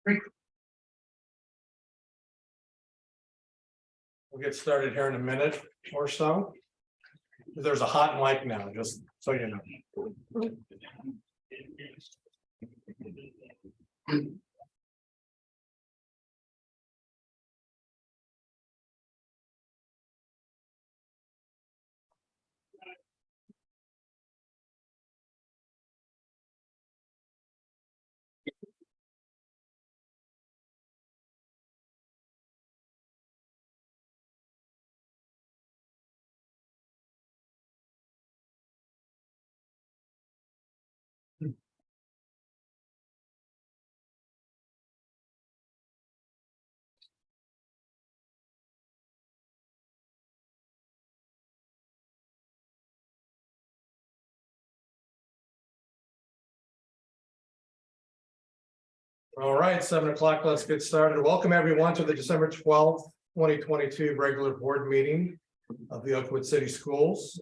We'll get started here in a minute or so. There's a hot mic now, just so you know. All right, 7 o'clock, let's get started. Welcome everyone to the December 12th, 2022 regular board meeting of the Oakwood City Schools.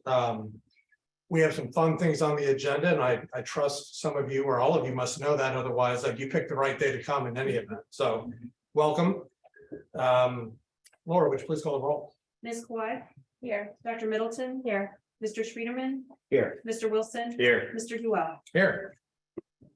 We have some fun things on the agenda, and I trust some of you or all of you must know that, otherwise like you picked the right day to come in any event. So welcome. Laura, would you please call the roll? Ms. Kawhi? Here. Dr. Middleton? Here. Mr. Schreederman? Here. Mr. Wilson? Here. Mr. Duell? Here.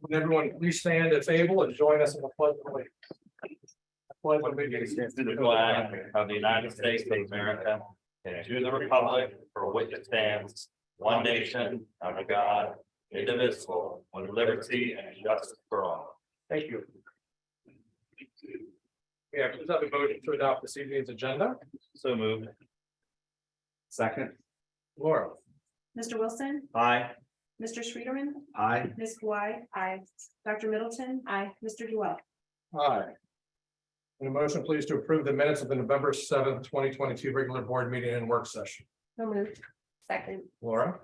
Would everyone please stand at table and join us in the pledge of allegiance. Pledge of allegiance. To the flag of the United States of America and to the republic for which it stands, one nation, under God, indivisible, with liberty and justice for all. Thank you. Yeah, please have a motion to adopt this evening's agenda. So moved. Second. Laura. Mr. Wilson? Aye. Mr. Schreederman? Aye. Ms. Kawhi? Aye. Dr. Middleton? Aye. Mr. Duell? Aye. And a motion please to approve the minutes of the November 7th, 2022 regular board meeting and work session. So moved. Second. Laura.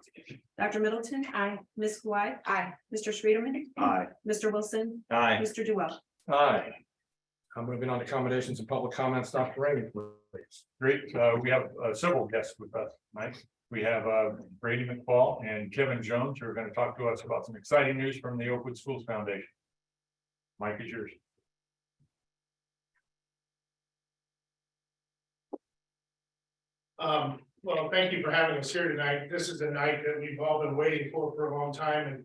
Dr. Middleton? Aye. Ms. Kawhi? Aye. Mr. Schreederman? Aye. Mr. Wilson? Aye. Mr. Duell? Aye. I'm moving on to accommodations and public comments. Dr. Ramey, please. Great, we have several guests with us tonight. We have Brady McFall and Kevin Jones who are going to talk to us about some exciting news from the Oakwood Schools Foundation. Mike is yours. Well, thank you for having us here tonight. This is a night that we've all been waiting for a long time,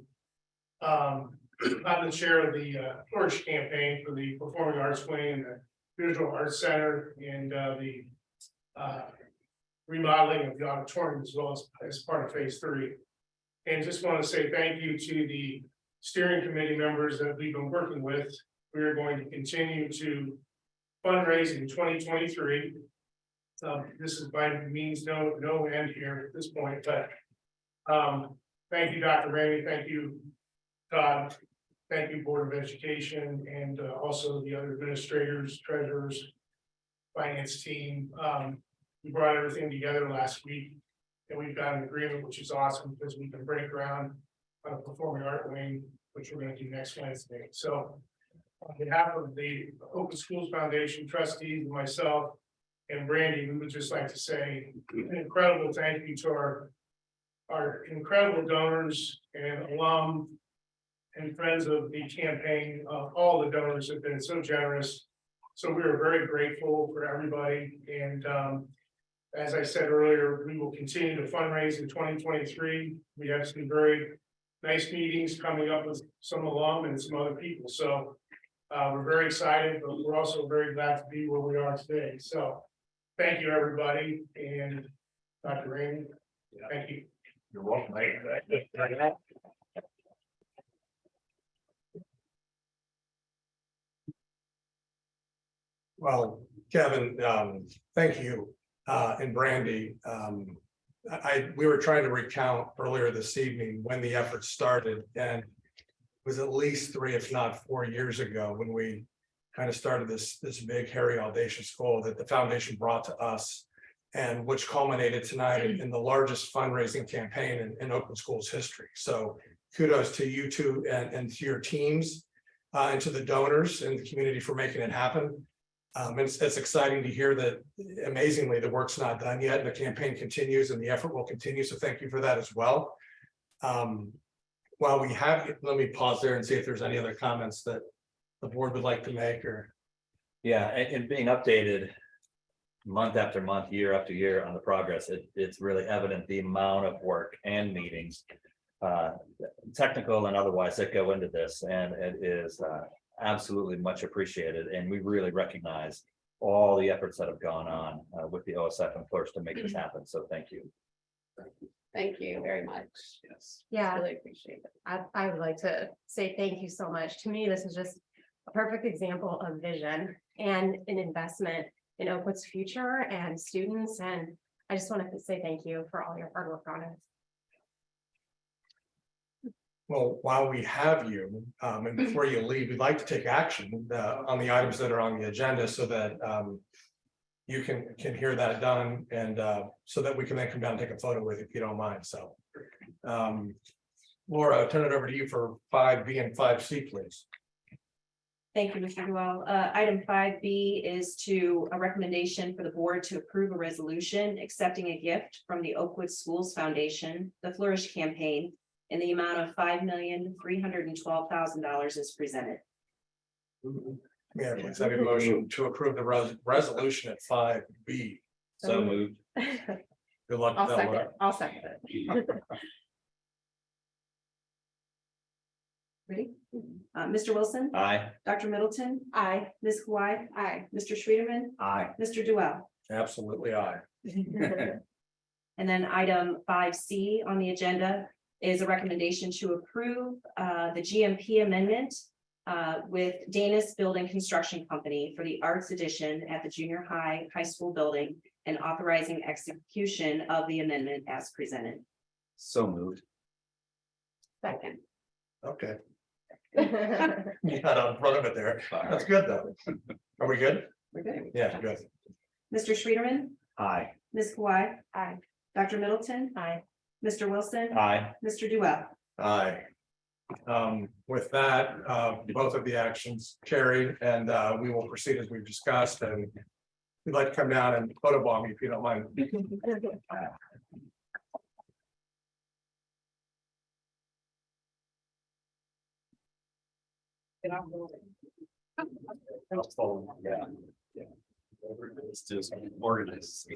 and I'm the chair of the Flourish campaign for the Performing Arts Wing and the Visual Arts Center, and the remodeling of the auditorium as well as part of phase 3. And just want to say thank you to the steering committee members that we've been working with. We are going to continue to fundraise in 2023. This is by means no end here at this point, but thank you, Dr. Ramey, thank you, Todd, thank you, Board of Education, and also the other administrators, treasurers, finance team. We brought everything together last week, and we've got an agreement, which is awesome because we can break ground on a performing art wing, which we're going to do next Wednesday. So, on behalf of the Oakwood Schools Foundation trustees and myself and Brandy, we would just like to say an incredible thank you to our incredible donors and alum and friends of the campaign. All the donors have been so generous. So we are very grateful for everybody. And as I said earlier, we will continue to fundraise in 2023. We have some very nice meetings coming up with some alum and some other people. So we're very excited, but we're also very glad to be where we are today. So thank you, everybody. And Dr. Ramey, thank you. You're welcome. Well, Kevin, thank you, and Brandy. We were trying to recount earlier this evening when the effort started, and it was at least 3, if not 4 years ago, when we kind of started this big, hairy, audacious goal that the foundation brought to us, and which culminated tonight in the largest fundraising campaign in Oakwood Schools history. So kudos to you two and to your teams, and to the donors and the community for making it happen. It's exciting to hear that amazingly the work's not done yet and the campaign continues and the effort will continue. So thank you for that as well. While we have, let me pause there and see if there's any other comments that the board would like to make, or? Yeah, and being updated month after month, year after year on the progress, it's really evident the amount of work and meetings, technical and otherwise, that go into this, and it is absolutely much appreciated, and we really recognize all the efforts that have gone on with the OSF and clerks to make this happen, so thank you. Thank you very much. Yes. Yeah, Really appreciate it. I would like to say thank you so much. To me, this is just a perfect example of vision and an investment in Oakwood's future and students. And I just want to say thank you for all your hard work on it. Well, while we have you, and before you leave, we'd like to take action on the items that are on the agenda so that you can hear that done, and so that we can then come down and take a photo with you, if you don't mind. So Laura, I'll turn it over to you for 5B and 5C, please. Thank you, Mr. Duell. Item 5B is to a recommendation for the board to approve a resolution accepting a gift from the Oakwood Schools Foundation, the Flourish Campaign, in the amount of $5,312,000 as presented. Yeah, let's have a motion to approve the resolution at 5B. So moved. Good luck. I'll with that, second, Laura. I'll second it. Ready? Mr. Wilson, Aye. Dr. Middleton, Aye. Ms. Kawhi, Aye. Mr. Schreiderman, Aye. Mr. Duell. Absolutely, aye. And then item 5C on the agenda is a recommendation to approve the GMP amendment with Danis Building Construction Company for the Arts Edition at the junior high school building, and authorizing execution of the amendment as presented. So moved. Second. Okay, you got on front of it there. That's good, though. Are we good? We're good. Yeah, good. Mr. Schreiderman, Aye. Ms. Kawhi, Aye. Dr. Middleton, Aye. Mr. Wilson, Aye. Mr. Duell. Aye. With that, both of the actions carried, and we will proceed as we've discussed, and we'd like to come down and photobomb you if you don't mind. Yeah. It's just organized.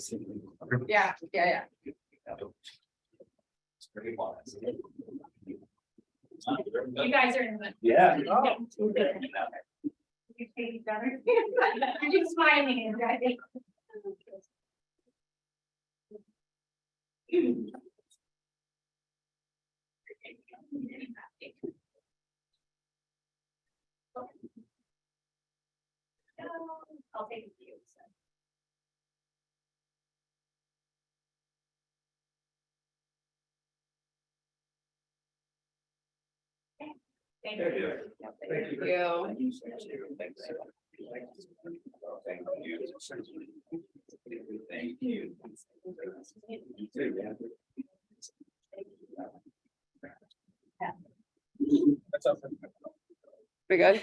Yeah, yeah. You guys are in the. Yeah. You take each other. I'm just smiling, right? I'll take a few. Thank you. Thank you. Thank you. We good?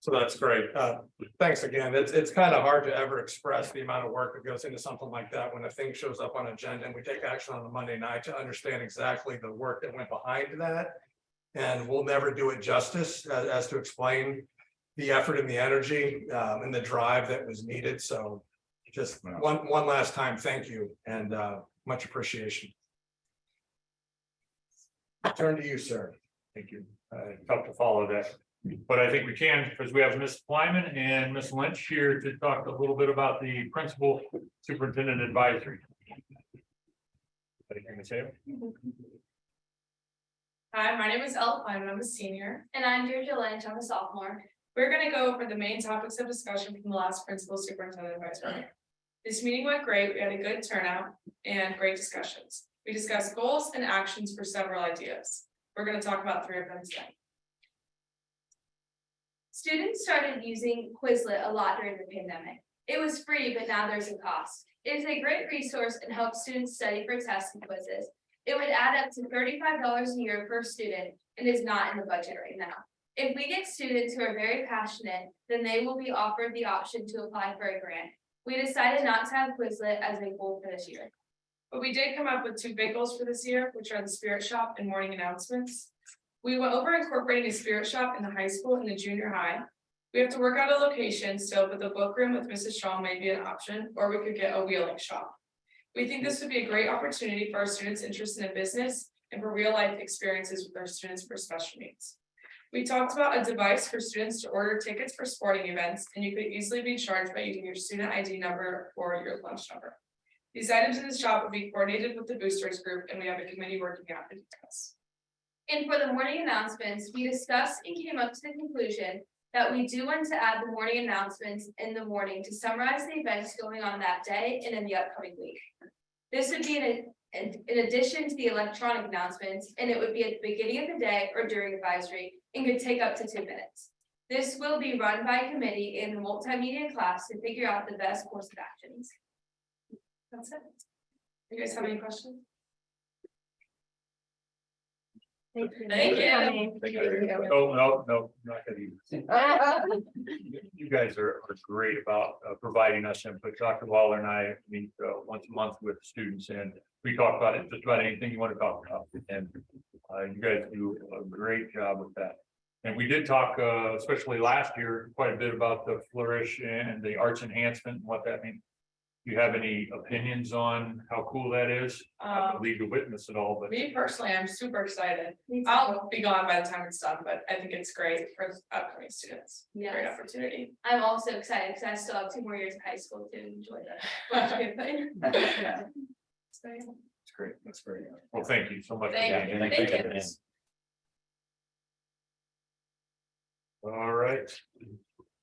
So that's great. Thanks again. It's kind of hard to ever express the amount of work that goes into something like that when a thing shows up on agenda and we take action on a Monday night to understand exactly the work that went behind that. And we'll never do it justice as to explain the effort and the energy and the drive that was needed. So just one last time, thank you, and much appreciation. Turn to you, sir. Thank you. Tough to follow that, but I think we can, because we have Ms. Flyman and Ms. Lynch here to talk a little bit about the principal superintendent advisory. Anything to say? Hi, my name is Elle Kleiman, I'm a senior. And I'm Deirdre Lynch, I'm a sophomore. We're gonna go over the main topics of discussion from the last principal superintendent advisory. This meeting went great, we had a good turnout and great discussions. We discussed goals and actions for several ideas. We're gonna talk about 3 of them today. Students started using Quizlet a lot during the pandemic. It was free, but now there's a cost. It is a great resource and helps students study for tests and quizzes. It would add up to $35 a year per student and is not in the budget right now. If we get students who are very passionate, then they will be offered the option to apply for a grant. We decided not to have Quizlet as a goal for this year. But we did come up with 2 big goals for this year, which are the spirit shop and morning announcements. We went over incorporating a spirit shop in the high school and the junior high. We have to work out a location still, but the book room with Mrs. Shaw may be an option, or we could get a wheeling shop. We think this would be a great opportunity for our students interested in business and for real life experiences with our students for special needs. We talked about a device for students to order tickets for sporting events, and you could easily be charged by using your student ID number or your lunch number. These items in the shop will be coordinated with the boosters group, and we have a committee working out the details. And for the morning announcements, we discussed and came up to the conclusion that we do want to add the morning announcements in the morning to summarize the events going on that day and in the upcoming week. This would be in addition to the electronic announcements, and it would be at the beginning of the day or during advisory and could take up to 2 minutes. This will be run by a committee in the multimedia class to figure out the best course of actions. That's it. You guys have any questions? Thank you. Thank you. No, not that either. You guys are great about providing us input. Dr. Waller and I meet once a month with students, and we talk about it, just about anything you want to talk about. And you guys do a great job with that. And we did talk, especially last year, quite a bit about the flourish and the arts enhancement and what that means. Do you have any opinions on how cool that is? I don't lead to witness it all, but Me personally, I'm super excited. I'll be gone by the time it's done, but I think it's great for upcoming students. Great Yes, opportunity. I'm also excited because I still have 2 more years of high school to enjoy that. it's great. That's great. Well, thank you so much. for Thank being you. here. Thank you. All right.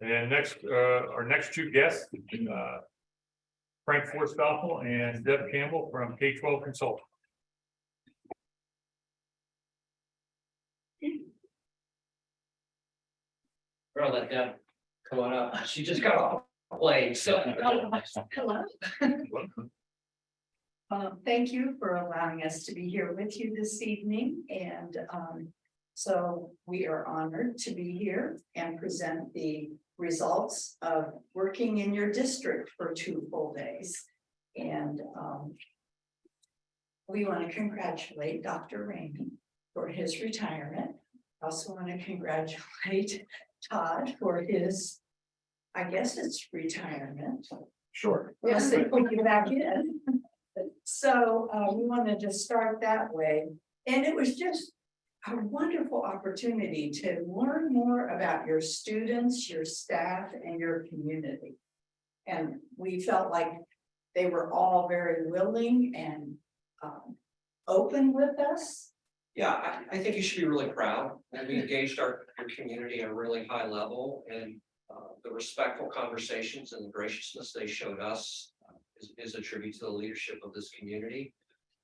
And next, our next 2 guests, Frank Forstoffel and Deb Campbell from K-12 Consulting. We're gonna let Deb come on up. She just got off the plane, so. Hello. Thank you for allowing us to be here with you this evening, and so we are honored to be here and present the results of working in your district for 2 full days. And we want to congratulate Dr. Ramey for his retirement. Also want to congratulate Todd for his, I guess it's retirement. Sure. Yes, they put you back in. So we wanted to start that way. And it was just a wonderful opportunity to learn more about your students, your staff, and your community. And we felt like they were all very willing and open with us. Yeah, I think you should be really proud. And we engaged our community at a really high level, and the respectful conversations and the graciousness they showed us is a tribute to the leadership of this community.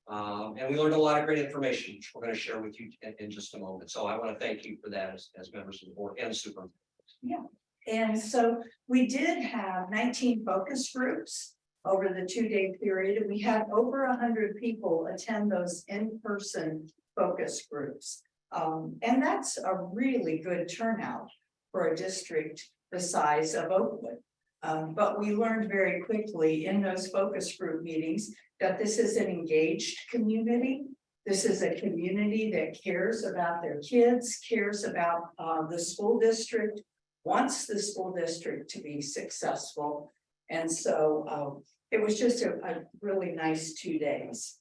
And we learned a lot of great information, which we're going to share with you in just a moment. So I want to thank you for that as members of the board and superintendent. Yeah, and so we did have 19 focus groups over the 2-day period. And we had over 100 people attend those in-person focus groups. And that's a really good turnout for a district the size of Oakwood. But we learned very quickly in those focus group meetings that this is an engaged community. This is a community that cares about their kids, cares about the school district, wants the school district to be successful. And so it was just a really nice 2 days.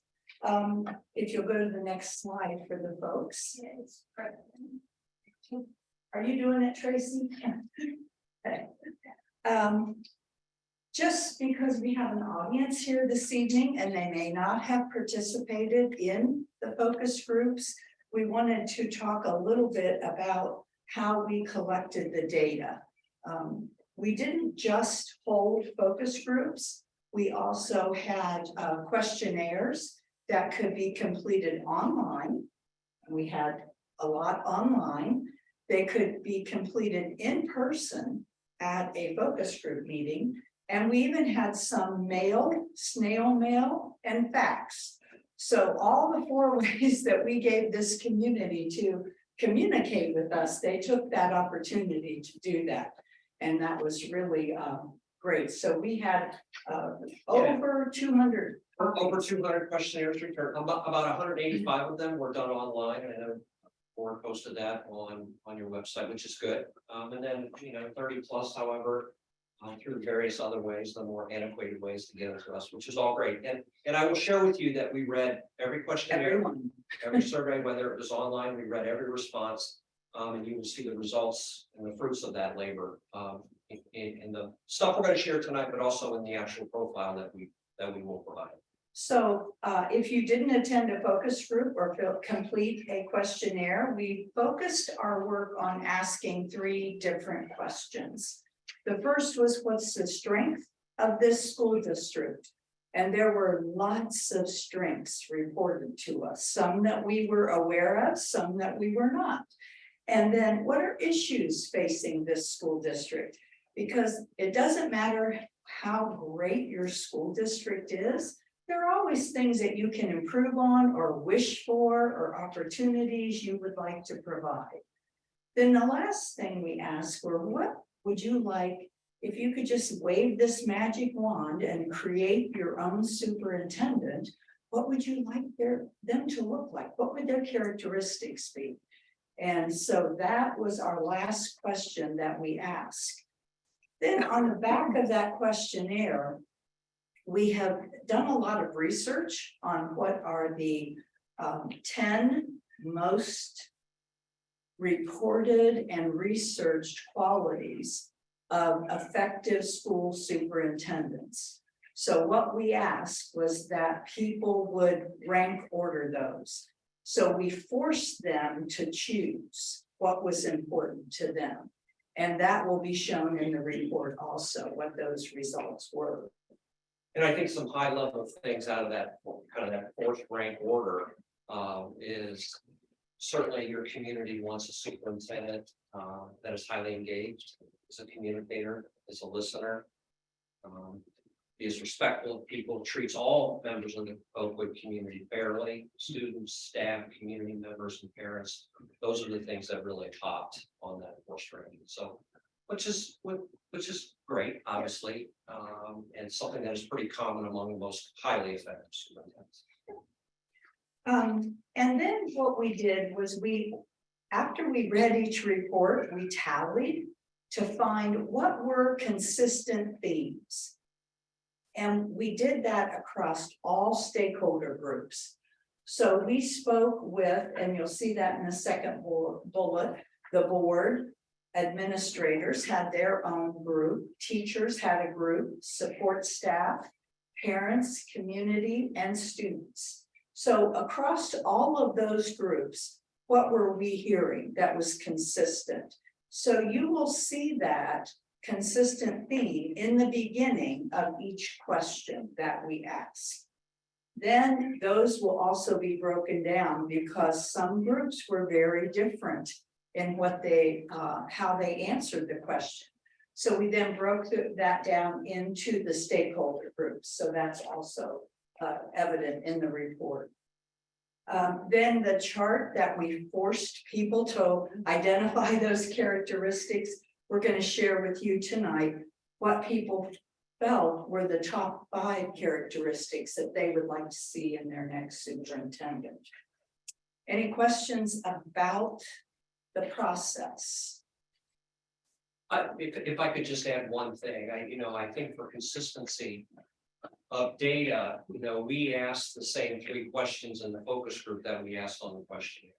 If you'll go to the next slide for the folks. Are you doing it, Tracy? Okay. Just because we have an audience here this evening and they may not have participated in the focus groups, we wanted to talk a little bit about how we collected the data. We didn't just hold focus groups. We also had questionnaires that could be completed online. We had a lot online. They could be completed in person at a focus group meeting. And we even had some mail, snail mail, and fax. So all the 4 ways that we gave this community to communicate with us, they took that opportunity to do that. And that was really great. So we had over 200. Over 200 questionnaires returned, about 185 of them were done online, and I know Warren posted that on your website, which is good. And then, 30 plus, however, through various other ways, the more antiquated ways to get it to us, which is all great. And I will share with you that we read every questionnaire, every survey, whether it was online, we read every response. And you will see the results and the fruits of that labor in the stuff we're going to share tonight, but also in the actual profile that we will provide. So if you didn't attend a focus group or complete a questionnaire, we focused our work on asking 3 different questions. The first was, what's the strength of this school district? And there were lots of strengths reported to us, some that we were aware of, some that we were not. And then what are issues facing this school district? Because it doesn't matter how great your school district is, there are always things that you can improve on or wish for or opportunities you would like to provide. Then the last thing we asked were, what would you like if you could just wave this magic wand and create your own superintendent? What would you like them to look like? What would their characteristics be? And so that was our last question that we asked. Then on the back of that questionnaire, we have done a lot of research on what are the 10 most reported and researched qualities of effective school superintendents. So what we asked was that people would rank order those. So we forced them to choose what was important to them. And that will be shown in the report also, what those results were. And I think some high level things out of that kind of that 4th rank order is certainly your community wants a superintendent that is highly engaged, is a communicator, is a listener, is respectful of people, treats all members of the Oakwood community fairly, students, staff, community members, and parents. Those are the things that really topped on that 4th ranking. So, which is great, obviously, and something that is pretty common among the most highly effective superintendents. And then what we did was after we read each report, we tallied to find what were consistent themes. And we did that across all stakeholder groups. So we spoke with, and you'll see that in the second bullet, the board, administrators had their own group, teachers had a group, support staff, parents, community, and students. So across all of those groups, what were we hearing that was consistent? So you will see that consistent theme in the beginning of each question that we ask. Then those will also be broken down because some groups were very different in what how they answered the question. So we then broke that down into the stakeholder groups. So that's also evident in the report. Then the chart that we forced people to identify those characteristics, we're going to share with you tonight what people felt were the top 5 characteristics that they would like to see in their next superintendent. Any questions about the process? If I could just add one thing, I think for consistency of data, we asked the same 3 questions in the focus group that we asked on the questionnaire.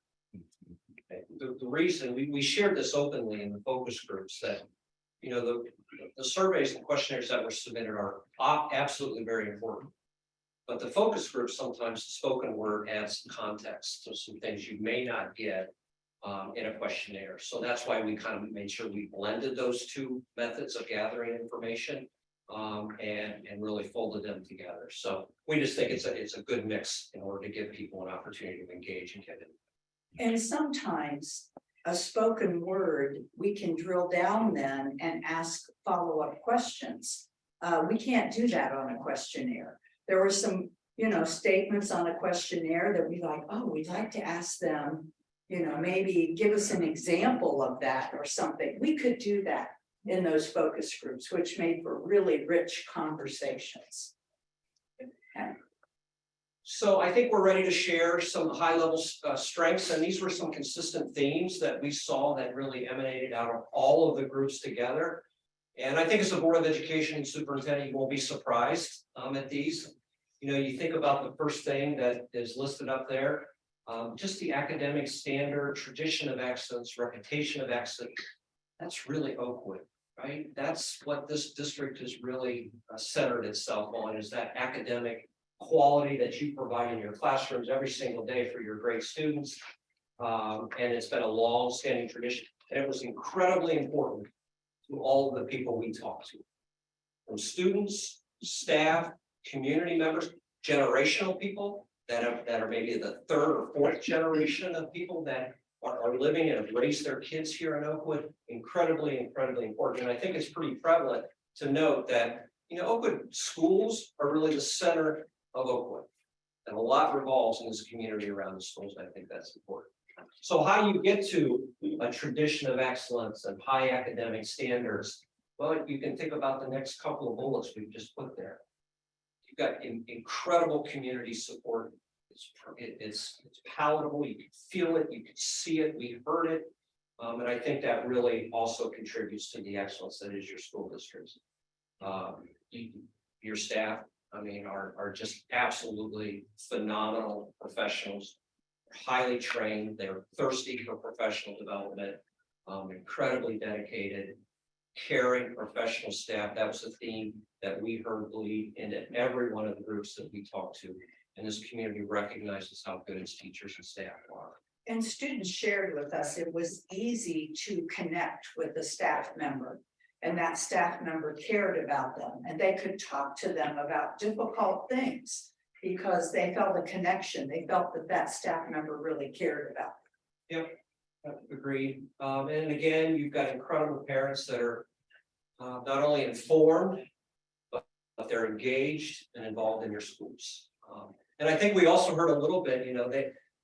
The reason we shared this openly in the focus groups that, the surveys and questionnaires that were submitted are absolutely very important. But the focus group, sometimes the spoken word adds context to some things you may not get in a questionnaire. So that's why we kind of made sure we blended those 2 methods of gathering information and really folded them together. So we just think it's a good mix in order to give people an opportunity to engage and get in. And sometimes a spoken word, we can drill down then and ask follow-up questions. We can't do that on a questionnaire. There were some, statements on a questionnaire that we'd like to ask them You know, maybe give us an example of that or something. We could do that in those focus groups, which made for really rich conversations. So I think we're ready to share some high level strengths, and these were some consistent themes that we saw that really emanated out of all of the groups together. And I think as a Board of Education and Superintendent, you won't be surprised at these. You know, you think about the first thing that is listed up there, just the academic standard, tradition of excellence, reputation of excellence. That's really Oakwood, right? That's what this district has really centered itself on, is that academic quality that you provide in your classrooms every single day for your great students. And it's been a long-standing tradition, and it was incredibly important to all of the people we talked to. From students, staff, community members, generational people that are maybe the third or fourth generation of people that are living and have raised their kids here in Oakwood. Incredibly important. And I think it's pretty prevalent to note that, you know, Oakwood schools are really the center of Oakwood. And a lot revolves in this community around the schools. I think that's important. So how do you get to a tradition of excellence and high academic standards? Well, you can think about the next couple of bullets we've just put there. You've got incredible community support. It's palatable. You can feel it. You can see it. We heard it. And I think that really also contributes to the excellence that is your school district. Your staff, I mean, are just absolutely phenomenal professionals, highly trained. They're thirsty for professional development, incredibly dedicated, caring professional staff. That was the theme that we heard bleed into every one of the groups that we talked to. And this community recognizes how good its teachers and staff are. And students shared with us, it was easy to connect with the staff member. And that staff member cared about them, and they could talk to them about difficult things because they felt a connection. They felt that that staff member really cared about them. Yep, agreed. And again, you've got incredible parents that are not only informed, but they're engaged and involved in your schools. And I think we also heard a little bit, you know,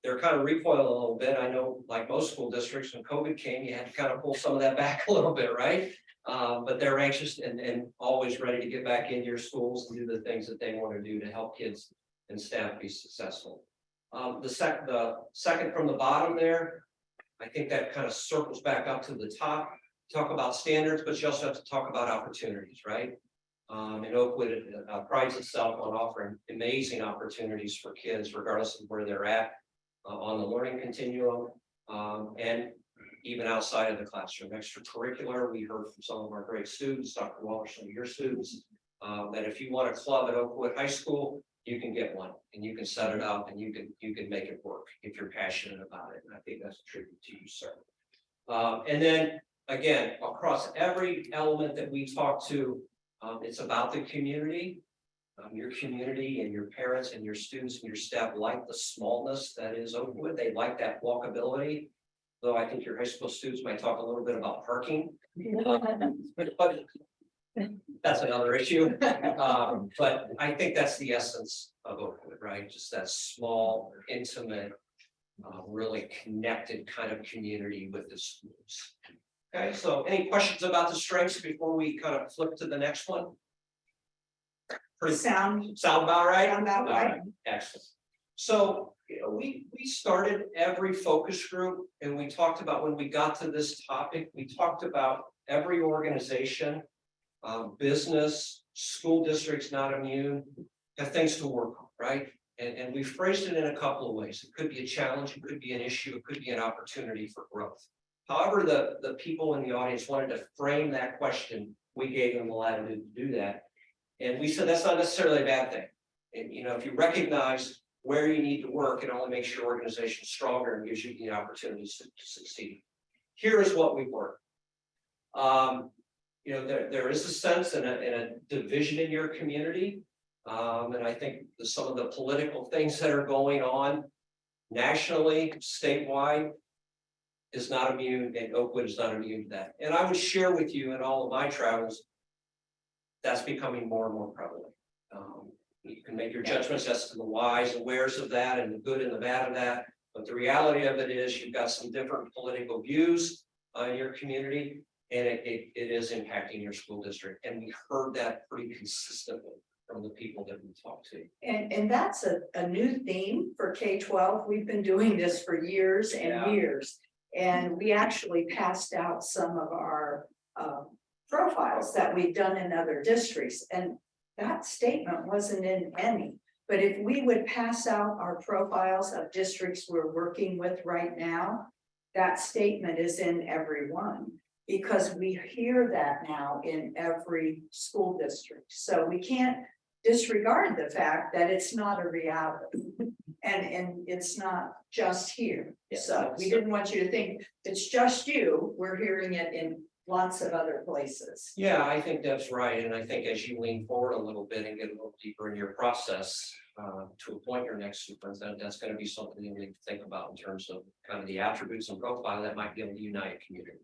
they're kind of recoiling a little bit. I know, like most school districts, when COVID came, you had to kind of pull some of that back a little bit, right? But they're anxious and always ready to get back into your schools and do the things that they want to do to help kids and staff be successful. The second from the bottom there, I think that kind of circles back up to the top. Talk about standards, but you also have to talk about opportunities, right? And Oakwood prides itself on offering amazing opportunities for kids, regardless of where they're at on the learning continuum, and even outside of the classroom. Extracurricular, we heard from some of our great students, Dr. Waller, some of your students, that if you want a club at Oakwood High School, you can get one, and you can set it up, and you can make it work if you're passionate about it. And I think that's a tribute to you, sir. And then again, across every element that we talk to, it's about the community. Your community and your parents and your students and your staff like the smallness that is Oakwood. They like that walkability. Though I think your high school students might talk a little bit about parking. But that's another issue. But I think that's the essence of Oakwood, right? Just that small, intimate, really connected kind of community with the schools. Okay, so any questions about the strengths before we kind of flip to the next one? Sound about right? Sound about right. Excellent. So, you know, we started every focus group, and we talked about, when we got to this topic, we talked about every organization, business, school districts not immune, have things to work on, right? And we phrased it in a couple of ways. It could be a challenge, it could be an issue, it could be an opportunity for growth. However, the people in the audience wanted to frame that question, we gave them the latitude to do that. And we said that's not necessarily a bad thing. And you know, if you recognize where you need to work, it only makes your organization stronger and gives you the opportunities to succeed. Here is what we've learned. You know, there is a sense and a division in your community. And I think some of the political things that are going on nationally, statewide, is not immune, and Oakwood is not immune to that. And I would share with you in all of my travels, that's becoming more and more prevalent. You can make your judgments as to the whys and wheres of that, and the good and the bad of that. But the reality of it is you've got some different political views in your community. And it is impacting your school district. And we heard that pretty consistently from the people that we talked to. And that's a new theme for K-12. We've been doing this for years Yeah. and years. And we actually passed out some of our profiles that we've done in other districts. And that statement wasn't in any. But if we would pass out our profiles of districts we're working with right now, that statement is in every one. Because we hear that now in every school district. So we can't disregard the fact that it's not a reality. And it's not just here. Yeah, So we didn't want you to think it's just you. We're hearing it in lots of other places. Yeah, I think that's right. And I think as you lean forward a little bit and get a little deeper in your process to appoint your next superintendent, that's going to be something you need to think about in terms of kind of the attributes and profile that might be able to unite a community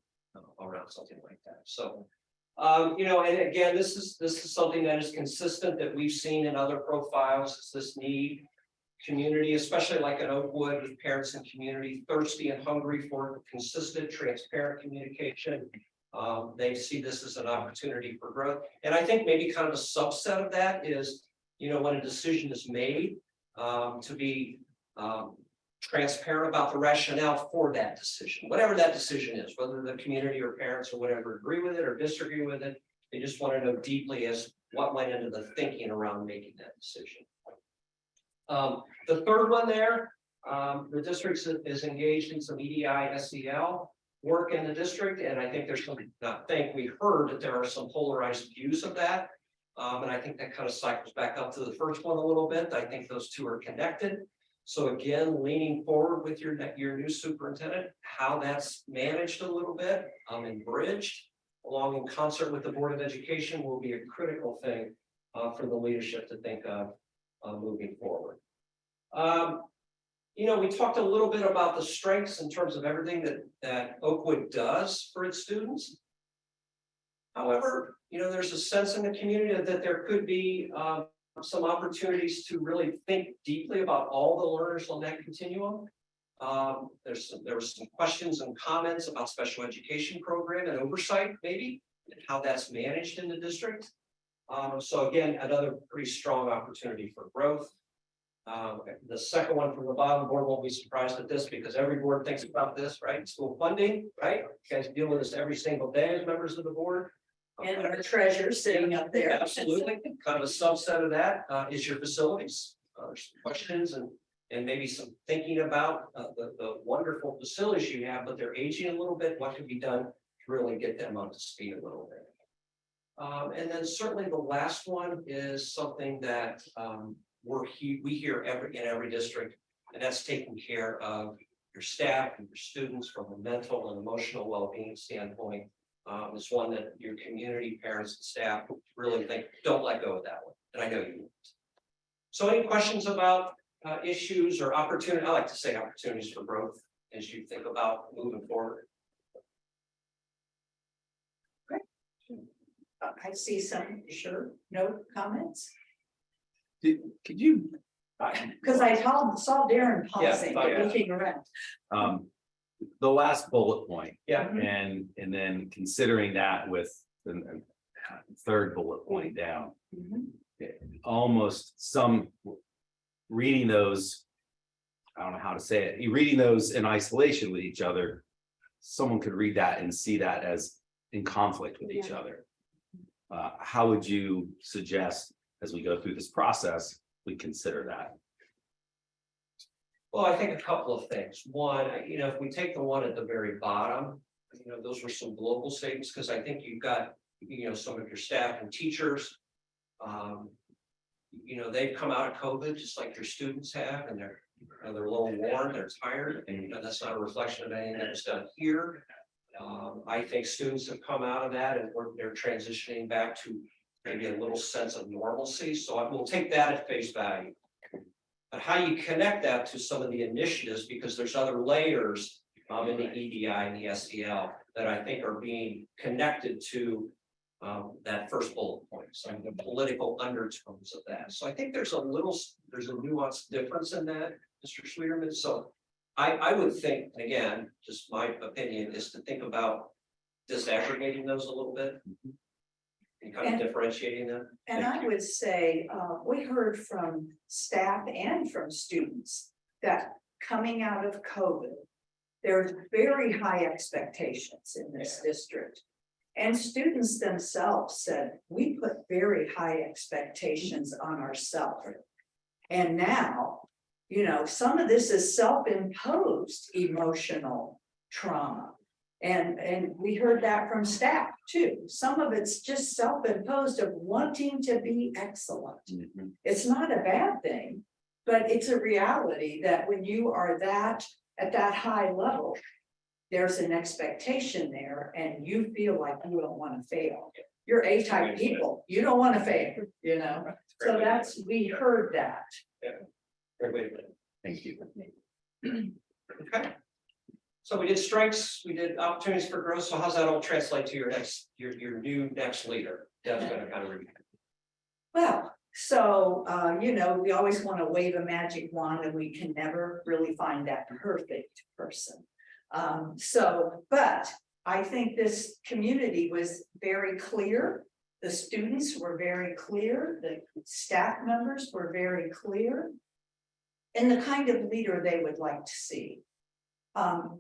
around something like that. So, you know, and again, this is something that is consistent that we've seen in other profiles. Is this need community, especially like at Oakwood, with parents and community thirsty and hungry for consistent, transparent communication. They see this as an opportunity for growth. And I think maybe kind of a subset of that is, you know, when a decision is made to be transparent about the rationale for that decision, whatever that decision is, whether the community or parents or whatever agree with it or disagree with it. They just want to know deeply as what went into the thinking around making that decision. The third one there, the district is engaged in some EDI, SEL work in the district, and I think there's some, we heard that there are some polarized views of that. And I think that kind of cycles back up to the first one a little bit. I think those two are connected. So again, leaning forward with your new superintendent, how that's managed a little bit and bridged along in concert with the Board of Education will be a critical thing for the leadership to think of moving forward. You know, we talked a little bit about the strengths in terms of everything that Oakwood does for its students. However, you know, there's a sense in the community that there could be some opportunities to really think deeply about all the learners on that continuum. There were some questions and comments about special education program and oversight, maybe, and how that's managed in the district. So again, another pretty strong opportunity for growth. The second one from the bottom, board won't be surprised at this because every board thinks about this, right? School funding, right? You guys deal with this every single day as members of the board. And our treasure sitting up there. Absolutely. Kind of a subset of that is your facilities. Questions and maybe some thinking about the wonderful facilities you have, but they're aging a little bit. What can be done to really get them up to speed a little bit? And then certainly the last one is something that we hear in every district, and that's taking care of your staff and your students from a mental and emotional well-being standpoint. It's one that your community, parents, and staff really think, don't let go of that one. And I know you won't. So any questions about issues or opportunity? I like to say opportunities for growth as you think about moving forward. I see some, sure, no comments, Could you? because I saw Darren pausing, Yeah. looking around. The last bullet point, Yeah. and then considering that with the third bullet point down. Almost some reading those, I don't know how to say it, reading those in isolation with each other. Someone could read that and see that as in conflict with each other. How would you suggest as we go through this process, we consider that? Well, I think a couple of things. One, you know, if we take the one at the very bottom, you know, those were some global statements because I think you've got, you know, some of your staff and teachers. You know, they've come out of COVID just like your students have, and they're a little worn, they're tired, and you know, that's not a reflection of anything that was done here. I think students have come out of that and they're transitioning back to maybe a little sense of normalcy. So I will take that at face value. But how you connect that to some of the initiatives, because there's other layers in the EDI and the SEL that I think are being connected to that first bullet point, some of the political undertones of that. So I think there's a nuanced difference in that, Mr. Schwederman. So I would think, again, just my opinion is to think about disaggregating those a little bit. And kind of And- differentiating them. And I would say, we heard from staff and from students that coming out of COVID, there's very high expectations in this district. And students themselves said, we put very high expectations on ourselves. And now, you know, some of this is self-imposed emotional trauma. And we heard that from staff too. Some of it's just self-imposed of wanting to be excellent. It's not a bad thing, but it's a reality that when you are that, at that high level, there's an expectation there and you feel like you don't want to fail. You're A-type people, you don't want to fail, you know? So that's, we heard that. Great way to put it. Thank you. Okay. So we did strengths, we did opportunities for growth. So how's that all translate to your next, your new next leader? Deb's gonna kind of review. Well, so, you know, we always want to wave a magic wand and we can never really find that perfect person. But I think this community was very clear. The students were very clear, the staff members were very clear. And the kind of leader they would like to see.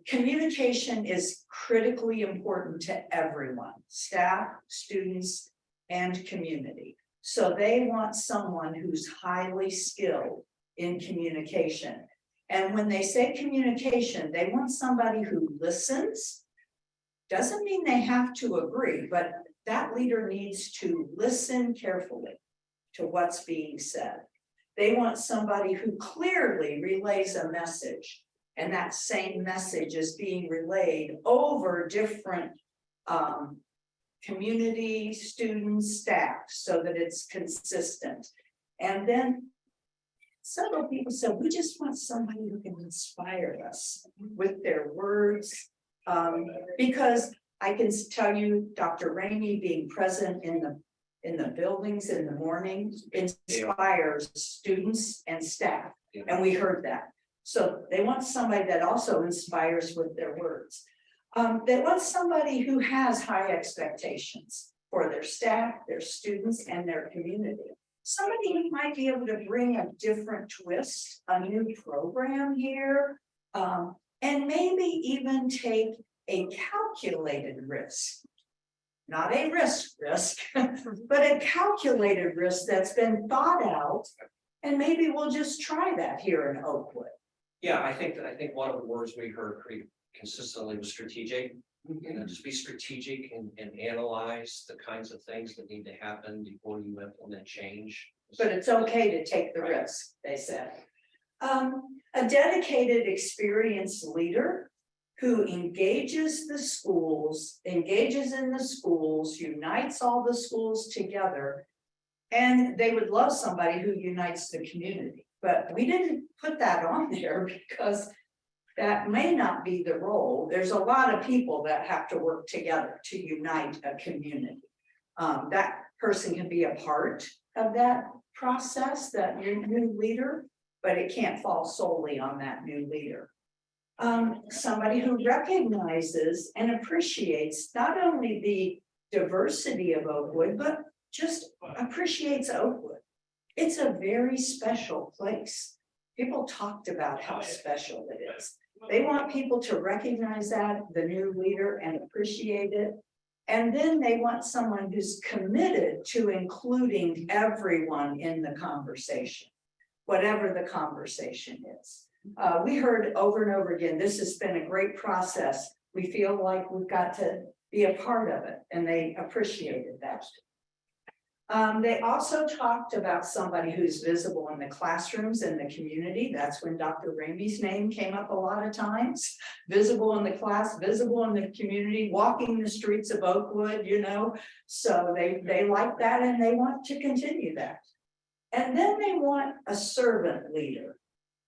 Communication is critically important to everyone, staff, students, and community. So they want someone who's highly skilled in communication. And when they say communication, they want somebody who listens. Doesn't mean they have to agree, but that leader needs to listen carefully to what's being said. They want somebody who clearly relays a message, and that same message is being relayed over different community, students, staff, so that it's consistent. And then several people said, we just want somebody who can inspire us with their words. Because I can tell you, Dr. Ramey being present in the buildings in the morning inspires students and staff, and we heard that. So they want somebody that also inspires with their words. They want somebody who has high expectations for their staff, their students, and their community. Somebody who might be able to bring a different twist, a new program here, and maybe even take a calculated risk. Not a risk, but a calculated risk that's been thought out. And maybe we'll just try that here in Oakwood. Yeah, I think one of the words we heard pretty consistently was strategic. You know, just be strategic and analyze the kinds of things that need to happen before you implement change. But it's okay to take the risk, they said. A dedicated, experienced leader who engages the schools, engages in the schools, unites all the schools together. And they would love somebody who unites the community, but we didn't put that on there because that may not be the role. There's a lot of people that have to work together to unite a community. That person can be a part of that process, that new leader, but it can't fall solely on that new leader. Somebody who recognizes and appreciates not only the diversity of Oakwood, but just appreciates Oakwood. It's a very special place. People talked about how special it is. They want people to recognize that, the new leader, and appreciate it. And then they want someone who's committed to including everyone in the conversation, whatever the conversation is. We heard over and over again, this has been a great process. We feel like we've got to be a part of it, and they appreciated that. They also talked about somebody who's visible in the classrooms and the community. That's when Dr. Ramey's name came up a lot of times. Visible in the class, visible in the community, walking the streets of Oakwood, you know. So they like that and they want to continue that. And then they want a servant leader.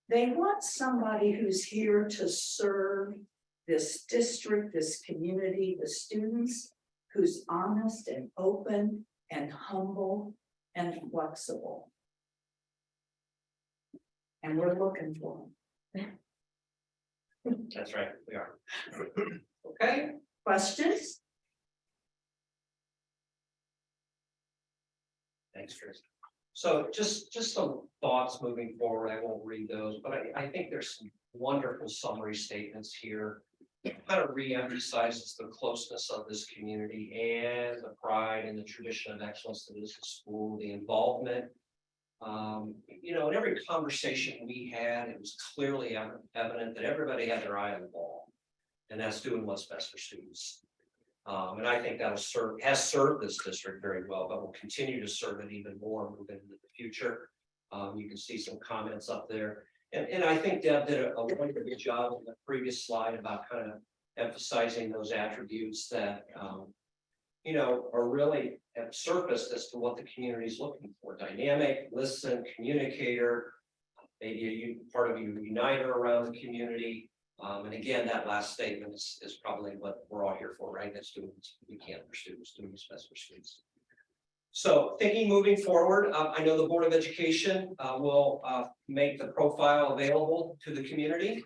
They want somebody who's here to serve this district, this community, the students, who's honest and open and humble and flexible. And we're looking for them. That's right, we are. Okay, Questions? thanks, Chris. So just some thoughts moving forward. I won't read those, but I think there's some wonderful summary statements here. Kind of reemphasizes the closeness of this community and the pride and the tradition of excellence that is the school, the involvement. You know, in every conversation we had, it was clearly evident that everybody had their eye on the ball. And that's doing what's best for students. And I think has served this district very well, but will continue to serve it even more moving into the future. You can see some comments up there. And I think Deb did a wonderful job in the previous slide about kind of emphasizing those attributes that, you know, are really have surfaced as to what the community is looking for. Dynamic, listen, communicator, maybe part of you uniter around the community. And again, that last statement is probably what we're all here for, right? That's doing what we can for students, doing what's best for students. So thinking moving forward, I know the Board of Education will make the profile available to the community.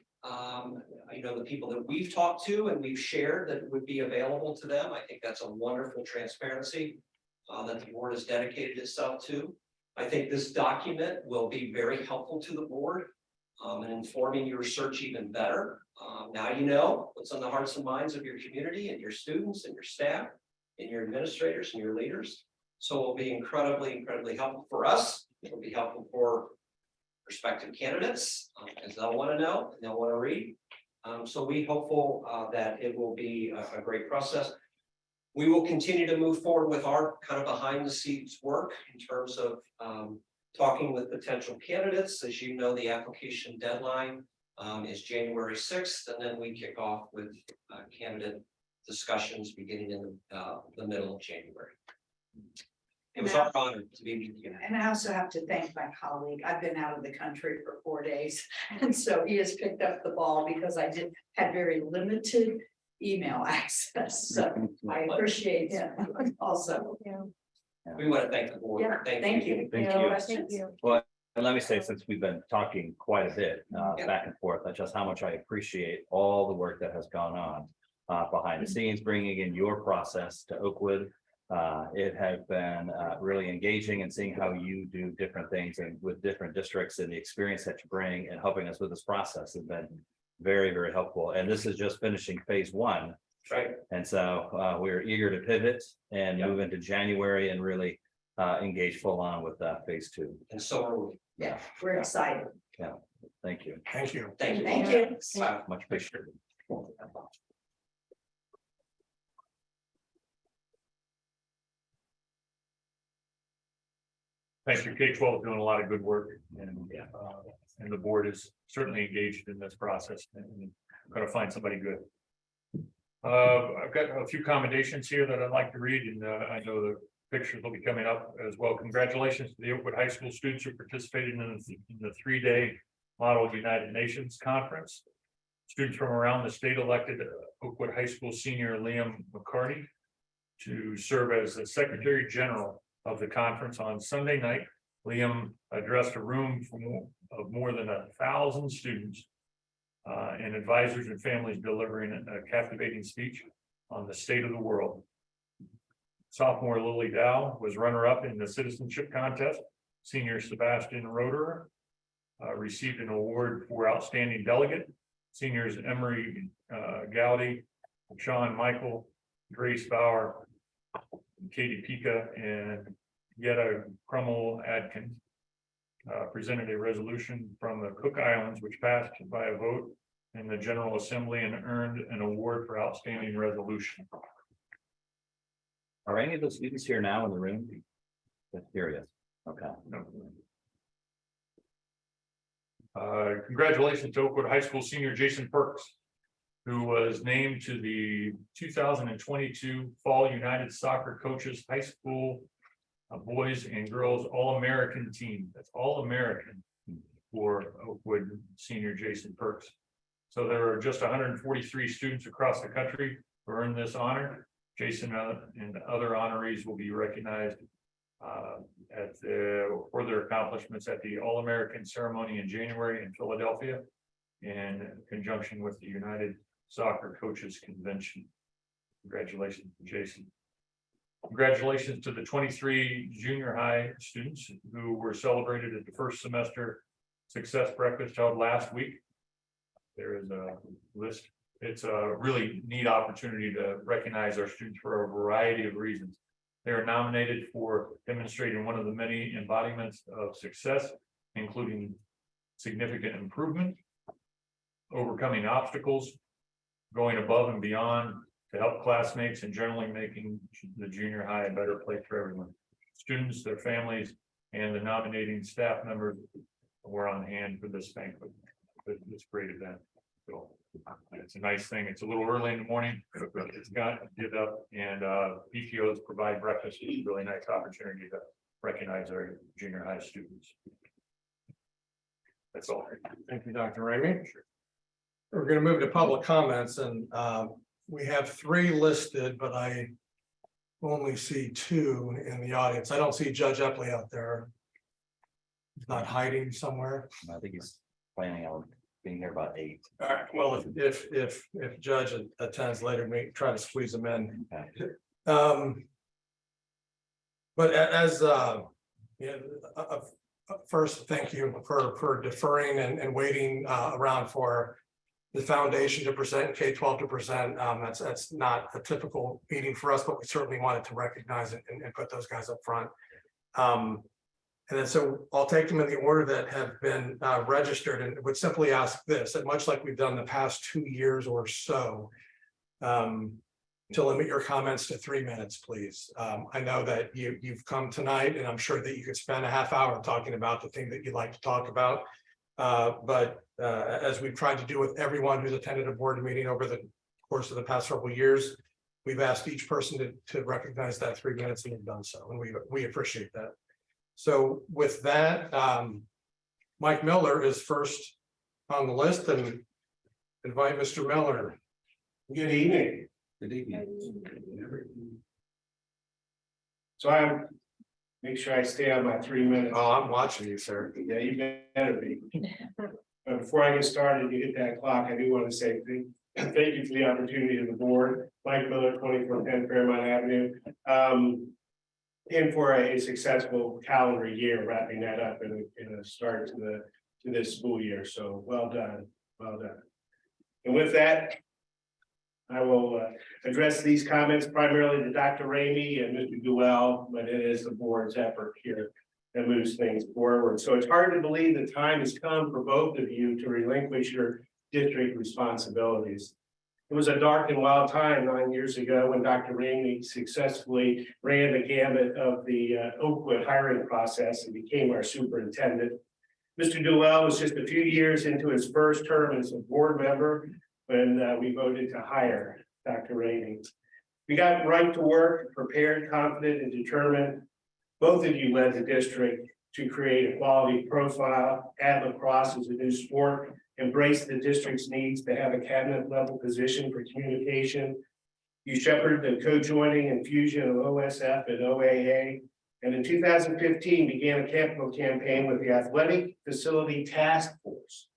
You know, the people that we've talked to and we've shared that would be available to them. I think that's a wonderful transparency that the board has dedicated itself to. I think this document will be very helpful to the board in informing your research even better. Now you know what's on the hearts and minds of your community and your students and your staff and your administrators and your leaders. So it will be incredibly helpful for us. It will be helpful for prospective candidates because they'll want to know and they'll want to read. So we hopeful that it will be a great process. We will continue to move forward with our kind of behind the scenes work in terms of talking with potential candidates. As you know, the application deadline is January 6th, and then we kick off with candidate discussions beginning in the middle of January. It was our honor to be with you. And I also have to thank my colleague. I've been out of the country for 4 days. And so he has picked up the ball because I had very limited email access. So I appreciate him also. We want to thank the board. Yeah, thank you. Thank Yeah, you. questions? Well, and let me say, since we've been talking quite a bit Yeah. back and forth, just how much I appreciate all the work that has gone on behind the scenes, bringing in your process to Oakwood. It has been really engaging and seeing how you do different things and with different districts and the experience that you bring and helping us with this process has been very helpful. And this is just finishing phase 1. Right. And so we're eager to pivot and Yeah. move into January and really engage full on with phase 2. And so are we. Yeah, we're excited. Thank you. Thank you. Thank you. Thank you. Bye. Much appreciated. Thank you. K-12 is doing a lot of good work and the board is certainly engaged in this process and going to find somebody good. I've got a few commendations here that I'd like to read and I know the pictures will be coming up as well. Congratulations to the Oakwood High School students who participated in the 3-day Model United Nations Conference. Students from around the state elected Oakwood High School senior Liam McCarty to serve as the Secretary General of the conference on Sunday night. Liam addressed a room of more than 1,000 students and advisors and families, delivering a captivating speech on the state of the world. Sophomore Lily Dow was runner-up in the citizenship contest. Senior Sebastian Roeder received an award for outstanding delegate. Seniors Emery Gowdy, Sean Michael, Grace Bauer, Katie Pika, and Yetta Crummel Adkins presented a resolution from the Cook Islands, which passed by a vote in the General Assembly and earned an award for outstanding resolution. Are any of the students here now in the room? Just curious. Okay. Congratulations to Oakwood High School senior Jason Perks, who was named to the 2022 Fall United Soccer Coaches High School Boys and Girls All-American Team. That's All-American for Oakwood senior Jason Perks. So there are just 143 students across the country who earned this honor. Jason and other honorees will be recognized for their accomplishments at the All-American ceremony in January in Philadelphia. in conjunction with the United Soccer Coaches Convention. Congratulations, Jason. Congratulations to the 23 junior high students who were celebrated at the first semester success breakfast held last week. There is a list. It's a really neat opportunity to recognize our students for a variety of reasons. They are nominated for demonstrating one of the many embodiments of success, including significant improvement, overcoming obstacles, going above and beyond to help classmates, and generally making the junior high a better place for everyone. Students, their families, and the nominating staff members were on hand for this banquet. This great event. So it's a nice thing. It's a little early in the morning. It's got to get up, and PTOs provide breakfast. It's a really nice opportunity to recognize our junior high students. That's all. Thank you, Dr. Ramey. We're going to move to public comments, and we have 3 listed, but I only see 2 in the audience. I don't see Judge Epley out there. He's not hiding somewhere. I think he's planning on being here about 8. All right, well, if Judge attends later, we try to squeeze him in. Okay. But as first, thank you for deferring and waiting around for the foundation to present, K-12 to present. That's not a typical meeting for us, but we certainly wanted to recognize it and put those guys up front. And then so I'll take them in the order that have been registered, and would simply ask this, and much like we've done the past 2 years or so, to limit your comments to 3 minutes, please. I know that you've come tonight, and I'm sure that you could spend a half hour talking about the thing that you'd like to talk about. But as we've tried to do with everyone who's attended a board meeting over the course of the past several years, we've asked each person to recognize that 3 minutes, and you've done so, and we appreciate that. So with that, Mike Miller is first on the list, and invite Mr. Miller. Good evening. Good evening. So make sure I stay on my 3 minutes. Oh, I'm watching you, sir. Yeah, you better be. But before I get started, you hit that clock, I do want to say thank you for the opportunity to the board. Mike Miller, 2410 Fairmont Avenue. In for a successful calendar year, wrapping that up in a start to this school year. So well done, well done. And with that, I will address these comments primarily to Dr. Ramey and Mr. Duell, but it is the board's effort here that moves things forward. So it's hard to believe the time has come for both of you to relinquish your district responsibilities. It was a dark and wild time 9 years ago when Dr. Ramey successfully ran the gamut of the Oakwood hiring process and became our superintendent. Mr. Duell was just a few years into his first term as a board member when we voted to hire Dr. Ramey. We got right to work, prepared, confident, and determined. Both of you led the district to create a quality profile, add lacrosse as a new sport, embrace the district's needs to have a cabinet level position for communication. You shepherded the co-joining and fusion of OSF and OAA. And in 2015 began a capital campaign with the Athletic Facility Task Force,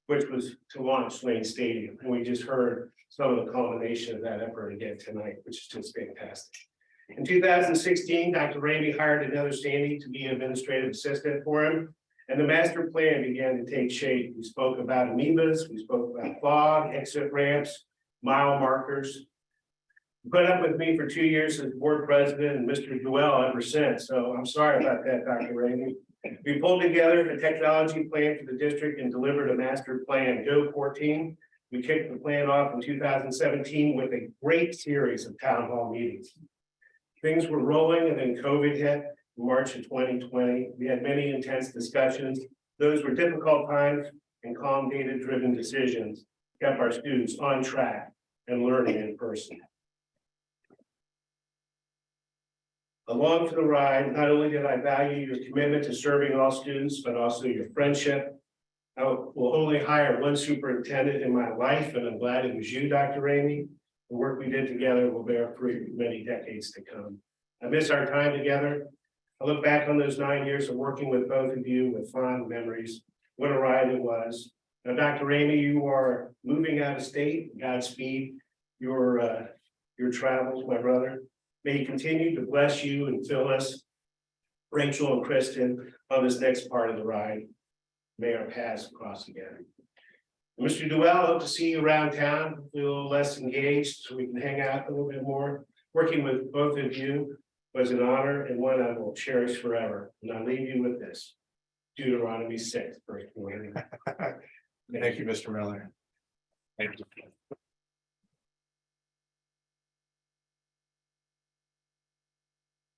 which was to launch Lane Stadium. And we just heard some of the culmination of that effort again tonight, which is just fantastic. In 2016, Dr. Ramey hired another Sandy to be administrative assistant for him. And the master plan began to take shape. We spoke about amoebas, we spoke about fog, exit ramps, mile markers. You put up with me for 2 years as board president and Mr. Duell ever since. So I'm sorry about that, Dr. Ramey. We pulled together a technology plan for the district and delivered a master plan, Go 14. We kicked the plan off in 2017 with a great series of town hall meetings. Things were rolling, and then COVID hit. March of 2020, we had many intense discussions. Those were difficult times, and calm data-driven decisions kept our students on track and learning in person. Along for the ride, not only did I value your commitment to serving all students, but also your friendship. I will only hire one superintendent in my life, and I'm glad it was you, Dr. Ramey. The work we did together will bear fruit for many decades to come. I miss our time together. I look back on those 9 years of working with both of you with fond memories. What a ride it was. Now, Dr. Ramey, you are moving out of state. Godspeed your travels, my brother. May he continue to bless you and fill us, Rachel and Kristen, on this next part of the ride. May our paths cross again. Mr. Duell, hope to see you around town, feel less engaged, so we can hang out a little bit more. Working with both of you was an honor and one I will cherish forever. And I leave you with this. Deuteronomy 6, verse 20. Thank you, Mr. Miller. Thank you.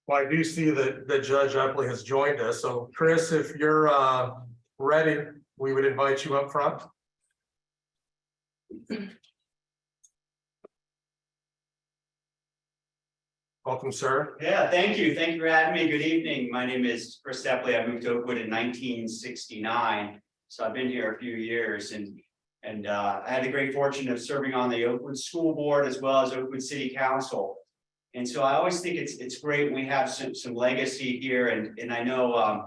Well, I do see that Judge Epley has joined us. So Chris, if you're ready, we would invite you up front. Welcome, sir. Yeah, thank you. Thank you for having me. Good evening. My name is Chris Epley. I moved to Oakwood in 1969. So I've been here a few years and I had the great fortune of serving on the Oakwood School Board as well as Oakwood City Council. And so I always think it's great when we have some legacy here. And I know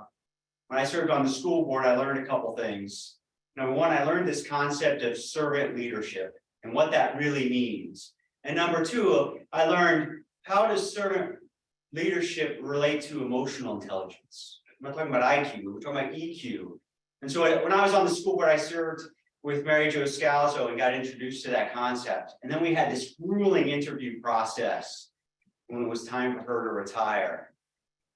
when I served on the school board, I learned a couple things. Number one, I learned this concept of servant leadership and what that really means. And number two, I learned how does servant leadership relate to emotional intelligence? I'm not talking about IQ, we're talking about EQ. And so when I was on the school board, I served with Mary Jo Scalzo and got introduced to that concept. And then we had this grueling interview process when it was time for her to retire.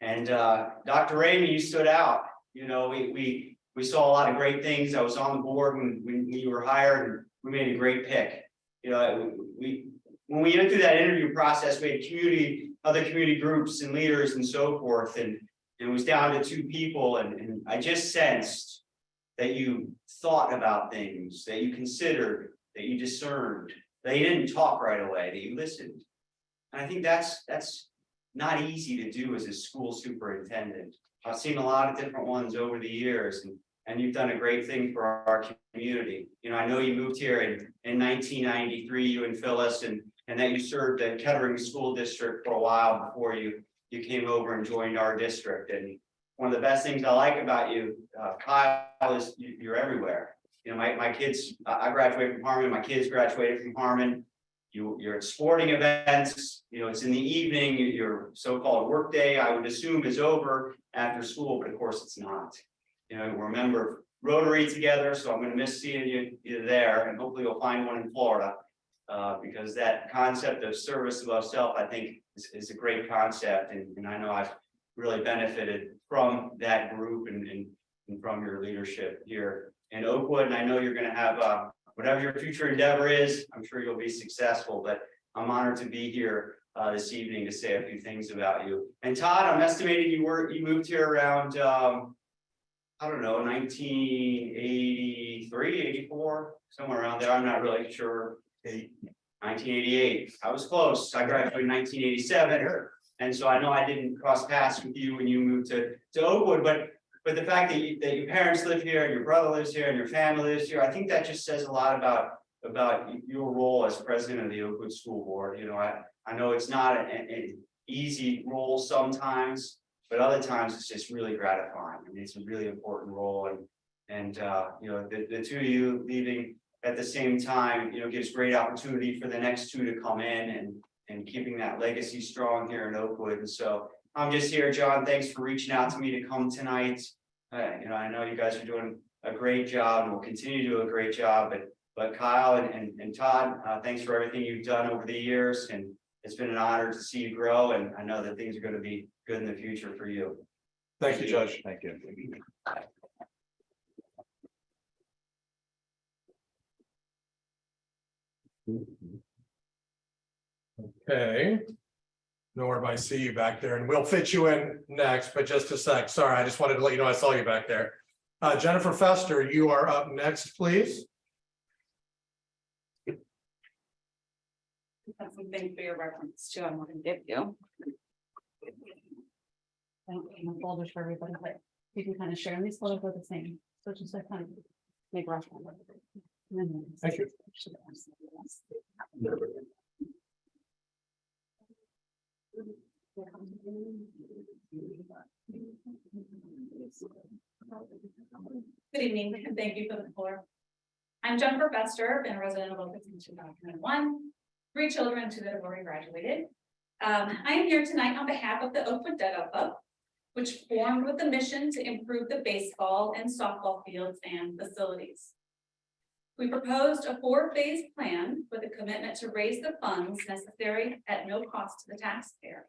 And Dr. Ramey, you stood out. You know, we saw a lot of great things. I was on the board when you were hired, and we made a great pick. You know, when we went through that interview process, we had other community groups and leaders and so forth, and it was down to 2 people, and I just sensed that you thought about things, that you considered, that you discerned, that you didn't talk right away, that you listened. And I think that's not easy to do as a school superintendent. I've seen a lot of different ones over the years, and you've done a great thing for our community. You know, I know you moved here in 1993, you and Phyllis, and that you served at Kettering School District for a while before you came over and joined our district. And one of the best things I like about you, Kyle, is you're everywhere. You know, my kids, I graduated from Harmon, my kids graduated from Harmon. You're at sporting events, you know, it's in the evening, your so-called workday, I would assume, is over after school, but of course it's not. You know, we're a member of Rotary together, so I'm going to miss seeing you there, and hopefully you'll find one in Florida. Because that concept of service above self, I think, is a great concept, and I know I've really benefited from that group and from your leadership here in Oakwood. And I know you're going to have whatever your future endeavor is, I'm sure you'll be successful, but I'm honored to be here this evening to say a few things about you. And Todd, I'm estimating you moved here around, I don't know, 1983, 84, somewhere around there. I'm not really sure. 1988. I was close. I graduated in 1987. And so I know I didn't cross paths with you when you moved to Oakwood, but the fact that your parents live here and your brother lives here and your family lives here, I think that just says a lot about your role as president of the Oakwood School Board. You know, I know it's not an easy role sometimes, but other times it's just really gratifying. I mean, it's a really important role, and you know, the 2 of you leaving at the same time, you know, gives great opportunity for the next 2 to come in and keeping that legacy strong here in Oakwood. And so I'm just here, John, thanks for reaching out to me to come tonight. You know, I know you guys are doing a great job and will continue to do a great job, but Kyle and Todd, thanks for everything you've done over the years. And it's been an honor to see you grow, and I know that things are going to be good in the future for you. Thank you, Judge. Thank you. Okay. Norm, I see you back there, and we'll fit you in next, but just a sec. Sorry, I just wanted to let you know I saw you back there. Jennifer Fester, you are up next, please. That's something for your reference too, I'm going to give you. Folders for everybody, but you can kind of share, and these folders are the same, so just like kind of make rough. Thank you. Good evening, and thank you for the floor. I'm Jennifer Bester, been a resident of Oakwood since 2001, 3 children, 2 that have already graduated. I am here tonight on behalf of the Oakwood Dugout Club, which formed with the mission to improve the baseball and softball fields and facilities. We proposed a 4-phase plan with a commitment to raise the funds necessary at no cost to the taxpayer.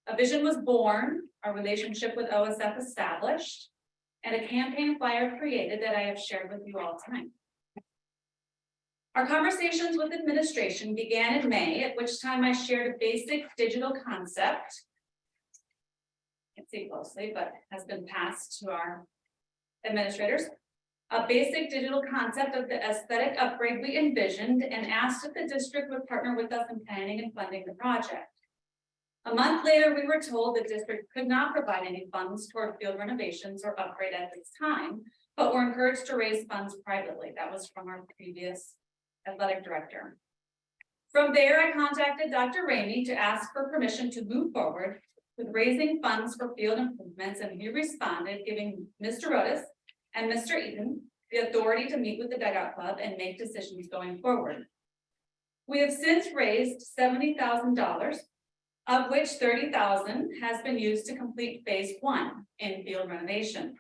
A vision was born, a relationship with OSF established, and a campaign flyer created that I have shared with you all tonight. Our conversations with administration began in May, at which time I shared a basic digital concept. Can't see closely, but has been passed to our administrators. A basic digital concept of the aesthetic upgrade we envisioned and asked if the district would partner with us in planning and funding the project. A month later, we were told the district could not provide any funds toward field renovations or upgrade at this time, but were encouraged to raise funds privately. That was from our previous athletic director. From there, I contacted Dr. Ramey to ask for permission to move forward with raising funds for field improvements, and he responded, giving Mr. Rodas and Mr. Eaton the authority to meet with the Dugout Club and make decisions going forward. We have since raised $70,000, of which $30,000 has been used to complete phase 1 in field renovation.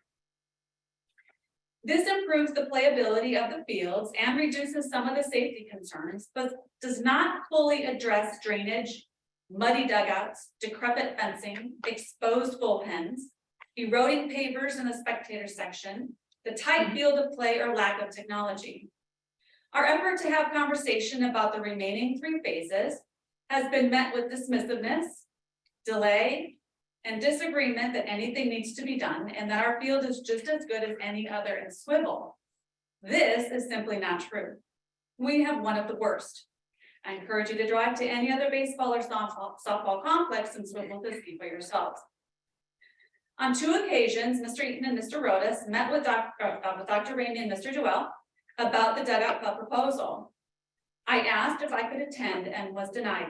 This improves the playability of the fields and reduces some of the safety concerns, but does not fully address drainage, muddy dugouts, decrepit fencing, exposed bullpens, eroding pavers in the spectator section, the tight field of play, or lack of technology. Our effort to have conversation about the remaining 3 phases has been met with dismissiveness, delay, and disagreement that anything needs to be done and that our field is just as good as any other in Swivel. This is simply not true. We have one of the worst. I encourage you to drive to any other baseball or softball complex in Swivel to see for yourselves. On 2 occasions, Mr. Eaton and Mr. Rodas met with Dr. Ramey and Mr. Joel about the Dugout Club proposal. I asked if I could attend and was denied.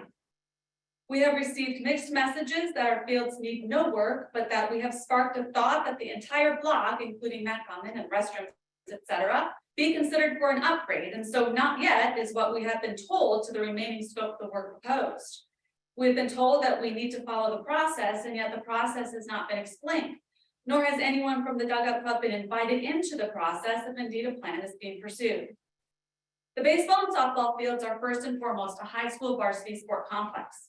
We have received mixed messages that our fields need no work, but that we have sparked a thought that the entire block, including that common and restrooms, etc., be considered for an upgrade, and so not yet is what we have been told to the remaining scope of the work proposed. We've been told that we need to follow the process, and yet the process has not been explained, nor has anyone from the Dugout Club been invited into the process if indeed a plan is being pursued. The baseball and softball fields are first and foremost a high school varsity sport complex.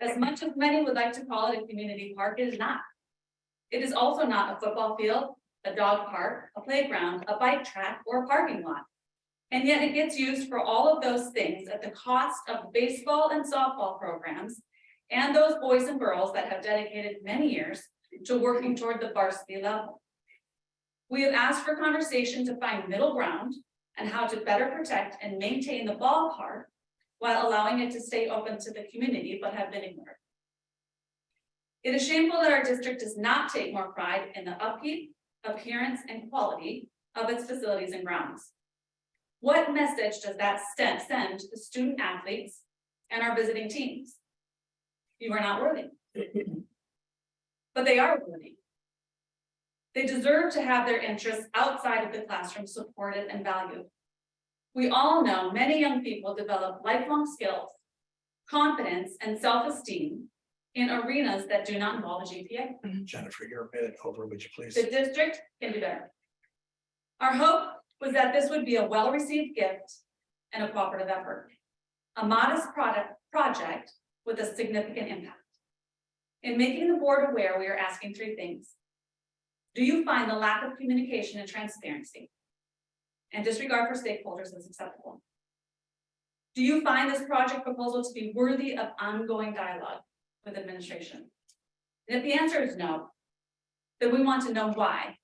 As much as many would like to call it a community park, it is not. It is also not a football field, a dog park, a playground, a bike track, or a parking lot. And yet it gets used for all of those things at the cost of baseball and softball programs and those boys and girls that have dedicated many years to working toward the varsity level. We have asked for conversation to find middle ground and how to better protect and maintain the ballpark while allowing it to stay open to the community, but have been ignored. It is shameful that our district does not take more pride in the upkeep, appearance, and quality of its facilities and grounds. What message does that send to the student athletes and our visiting teams? You are not worthy. But they are worthy. They deserve to have their interests outside of the classroom supported and valued. We all know many young people develop lifelong skills, confidence, and self-esteem in arenas that do not involve a GPA. Jennifer, you're a minute over, would you please? The district can do better. Our hope was that this would be a well-received gift and a cooperative effort. A modest project with a significant impact. In making the board aware, we are asking 3 things. Do you find the lack of communication and transparency and disregard for stakeholders as acceptable? Do you find this project proposal to be worthy of ongoing dialogue with administration? And if the answer is no, then we want to know why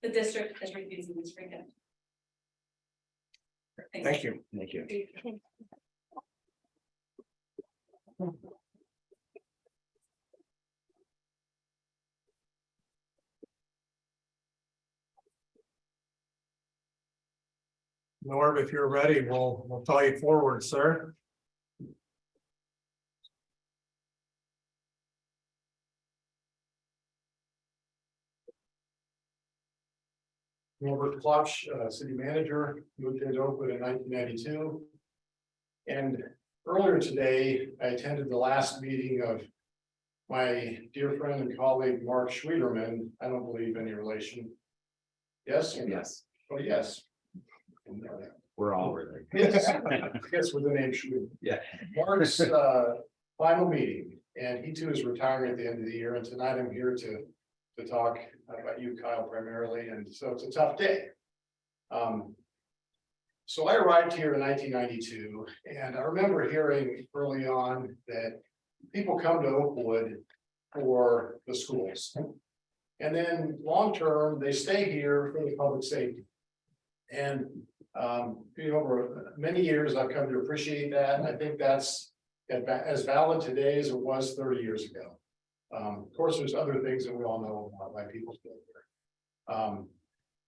the district is refusing this free gift. Thank you. Thank you. Norm, if you're ready, we'll call you forward, sir. Norbert Klotz, city manager, moved into Oakwood in 1992. And earlier today, I attended the last meeting of my dear friend and colleague, Mark Schwieberman. I don't believe any relation. Yes? Yes, Oh, yes. we're all really. Yes, I guess with the name Schwieberman. Yeah. Mark's final meeting, and he too is retiring at the end of the year, and tonight I'm here to talk about you, Kyle, primarily, and so it's a tough day. So I arrived here in 1992, and I remember hearing early on that people come to Oakwood for the schools. And then long-term, they stay here for the public safety. And over many years, I've come to appreciate that, and I think that's as valid today as it was 30 years ago. Of course, there's other things that we all know about why people stay here.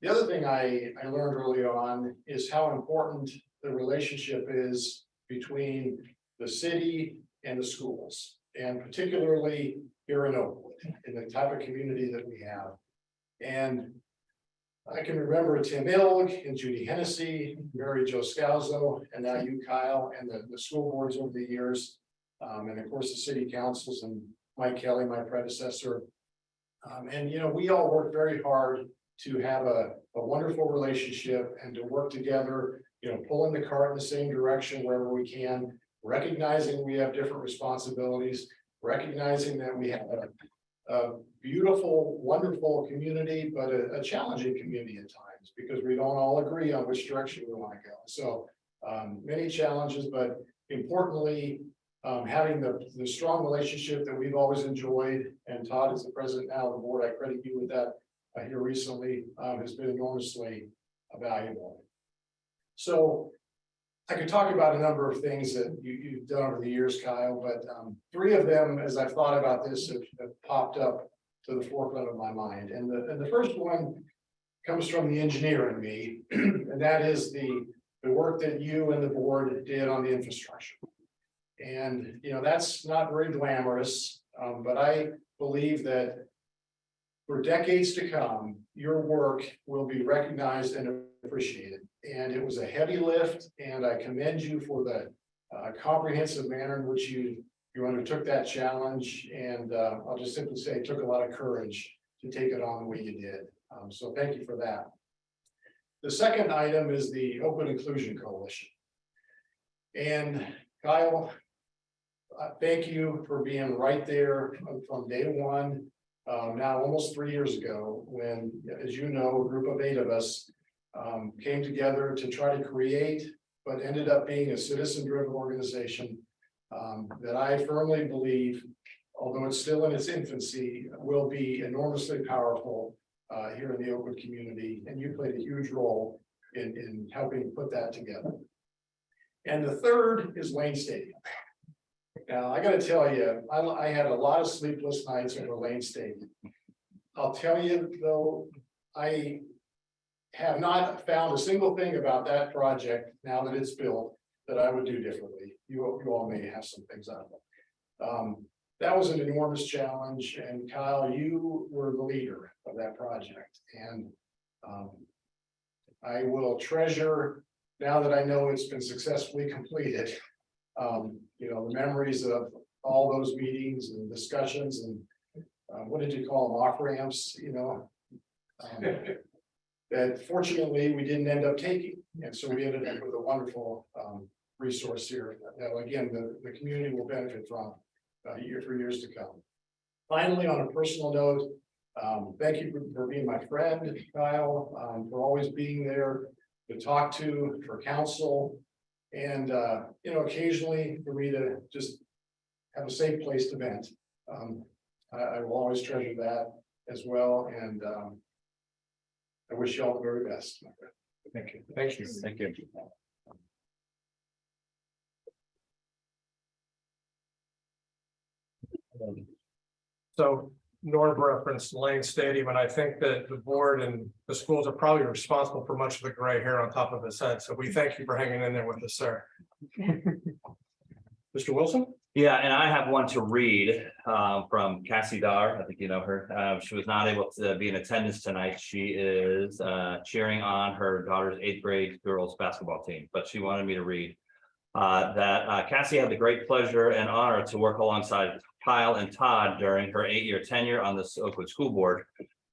The other thing I learned early on is how important the relationship is between the city and the schools, and particularly here in Oakwood, in the type of community that we have. And I can remember Tim Ilg and Judy Hennessy, Mary Jo Scalzo, and now you, Kyle, and the school boards over the years. And of course, the city councils and Mike Kelly, my predecessor. And we all work very hard to have a wonderful relationship and to work together, pulling the cart in the same direction wherever we can, recognizing we have different responsibilities, recognizing that we have a beautiful, wonderful community, but a challenging community at times because we don't all agree on which direction we want to go. So many challenges, but importantly, having the strong relationship that we've always enjoyed, and Todd is the president now of the board, I credit you with that here recently, has been enormously valuable. So I could talk about a number of things that you've done over the years, Kyle, but three of them, as I've thought about this, have popped up to the forefront of my mind. And the first one comes from the engineer in me, and that is the work that you and the board did on the infrastructure. And, that's not very glamorous, but I believe that for decades to come, your work will be recognized and appreciated. And it was a heavy lift, and I commend you for the comprehensive manner in which you undertook that challenge. And I'll just simply say it took a lot of courage to take it on the way you did. So thank you for that. The second item is the Oakwood Inclusion Coalition. And Kyle, thank you for being right there from day one. Now almost 3 years ago, when, as you know, a group of 8 of us came together to try to create, but ended up being a citizen-driven organization that I firmly believe, although it's still in its infancy, will be enormously powerful here in the Oakwood community. And you played a huge role in helping put that together. And the third is Lane Stadium. Now, I gotta tell you, I had a lot of sleepless nights over Lane Stadium. I'll tell you, though, I have not found a single thing about that project, now that it's built, that I would do differently. You all may have some things out of it. That was an enormous challenge, and Kyle, you were the leader of that project. And I will treasure, now that I know it's been successfully completed, the memories of all those meetings and discussions and what did you call them, off ramps, that fortunately we didn't end up taking. And so we ended up with a wonderful resource here that again, the community will benefit from for years to come. Finally, on a personal note, thank you for being my friend, Kyle, for always being there to talk to, for counsel. And, occasionally for me to just have a safe place to vent. I will always treasure that as well. And I wish you all the very best. Thank you. Thank you. Thank you. So Norm referenced Lane Stadium, and I think that the board and the schools are probably responsible for much of the gray hair on top of his head. So we thank you for hanging in there with us, sir. Mr. Wilson? Yeah, and I have one to read from Cassie Dar. I think you know her. She was not able to be in attendance tonight. She is cheering on her daughter's 8th grade girls basketball team, but she wanted me to read that Cassie had the great pleasure and honor to work alongside Kyle and Todd during her 8-year tenure on the Oakwood School Board.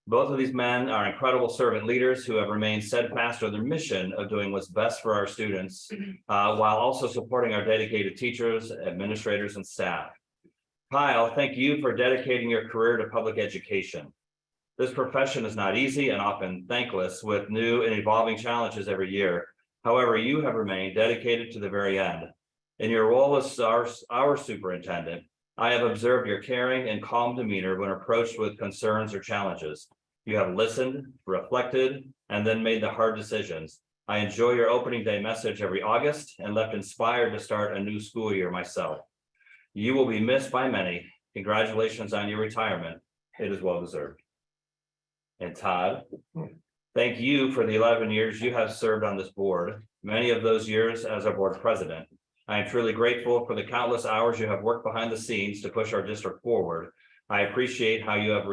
Both of these men are incredible servant leaders who have remained steadfast on their mission of doing what's best for our students, while also supporting our dedicated teachers, administrators, and staff. Kyle, thank you for dedicating your career to public education. This profession is not easy and often thankless, with new and evolving challenges every year. However, you have remained dedicated to the very end. In your role as our superintendent, I have observed your caring and calm demeanor when approached with concerns or challenges. You have listened, reflected, and then made the hard decisions. I enjoy your opening day message every August and left inspired to start a new school year myself. You will be missed by many. Congratulations on your retirement. It is well deserved. And Todd, thank you for the 11 years you have served on this board, many of those years as our board president. I am truly grateful for the countless hours you have worked behind the scenes to push our district forward. I appreciate how you have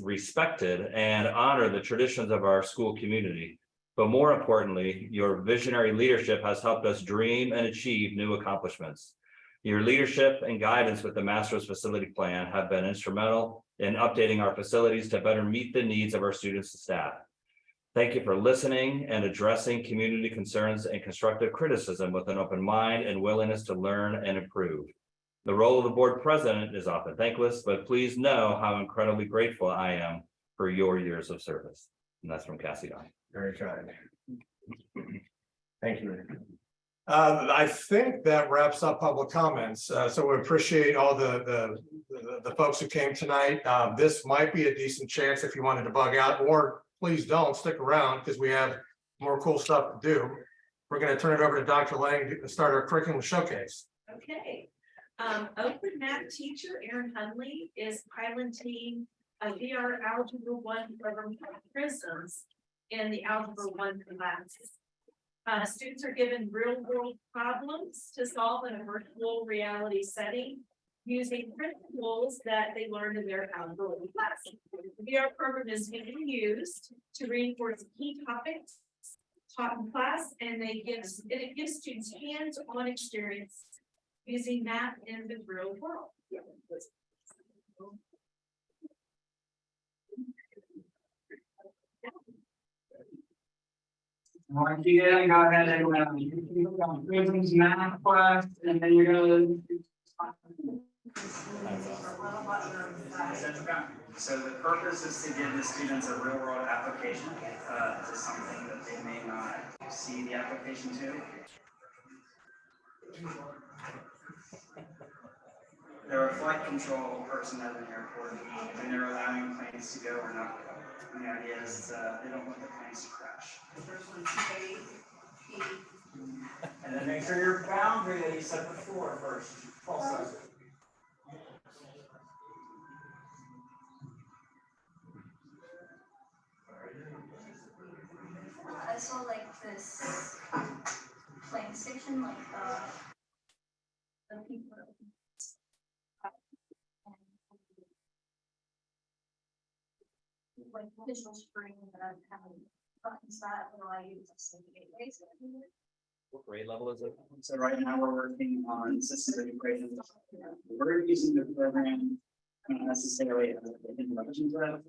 respected and honored the traditions of our school community. But more importantly, your visionary leadership has helped us dream and achieve new accomplishments. Your leadership and guidance with the Master's Facility Plan have been instrumental in updating our facilities to better meet the needs of our students and staff. Thank you for listening and addressing community concerns and constructive criticism with an open mind and willingness to learn and improve. The role of the board president is often thankless, but please know how incredibly grateful I am for your years of service. And that's from Cassie Don. Very kind. Thank you. I think that wraps up public comments. So we appreciate all the folks who came tonight. This might be a decent chance if you wanted to bug out, or please don't stick around because we have more cool stuff to do. We're going to turn it over to Dr. Lang to start our curriculum showcase. Okay. Oakwood math teacher Erin Hunley is piloting a VR Algebra 1 program for Prisms in the Algebra 1 classes. Students are given real world problems to solve in a virtual reality setting using principles that they learned in their algebra class. The VR program is being used to reinforce key topics taught in class, and it gives students hands-on experience using math in the real world. Once you get in, go ahead and Prisms math class, and then you're gonna. So the purpose is to give the students a real world application to something that they may not see the application to. They're a flight control person at an airport, and they're allowing planes to go or not go. And the idea is they don't want the planes to crash. The first one's A, P. And then make sure your boundary that you set before first. Also. I saw like this plane station, like the people. Like visual screen that I'm having buttons that I use to gateways. What grade level is it? So right now we're working on system equations. We're using the program not necessarily as an introduction to that,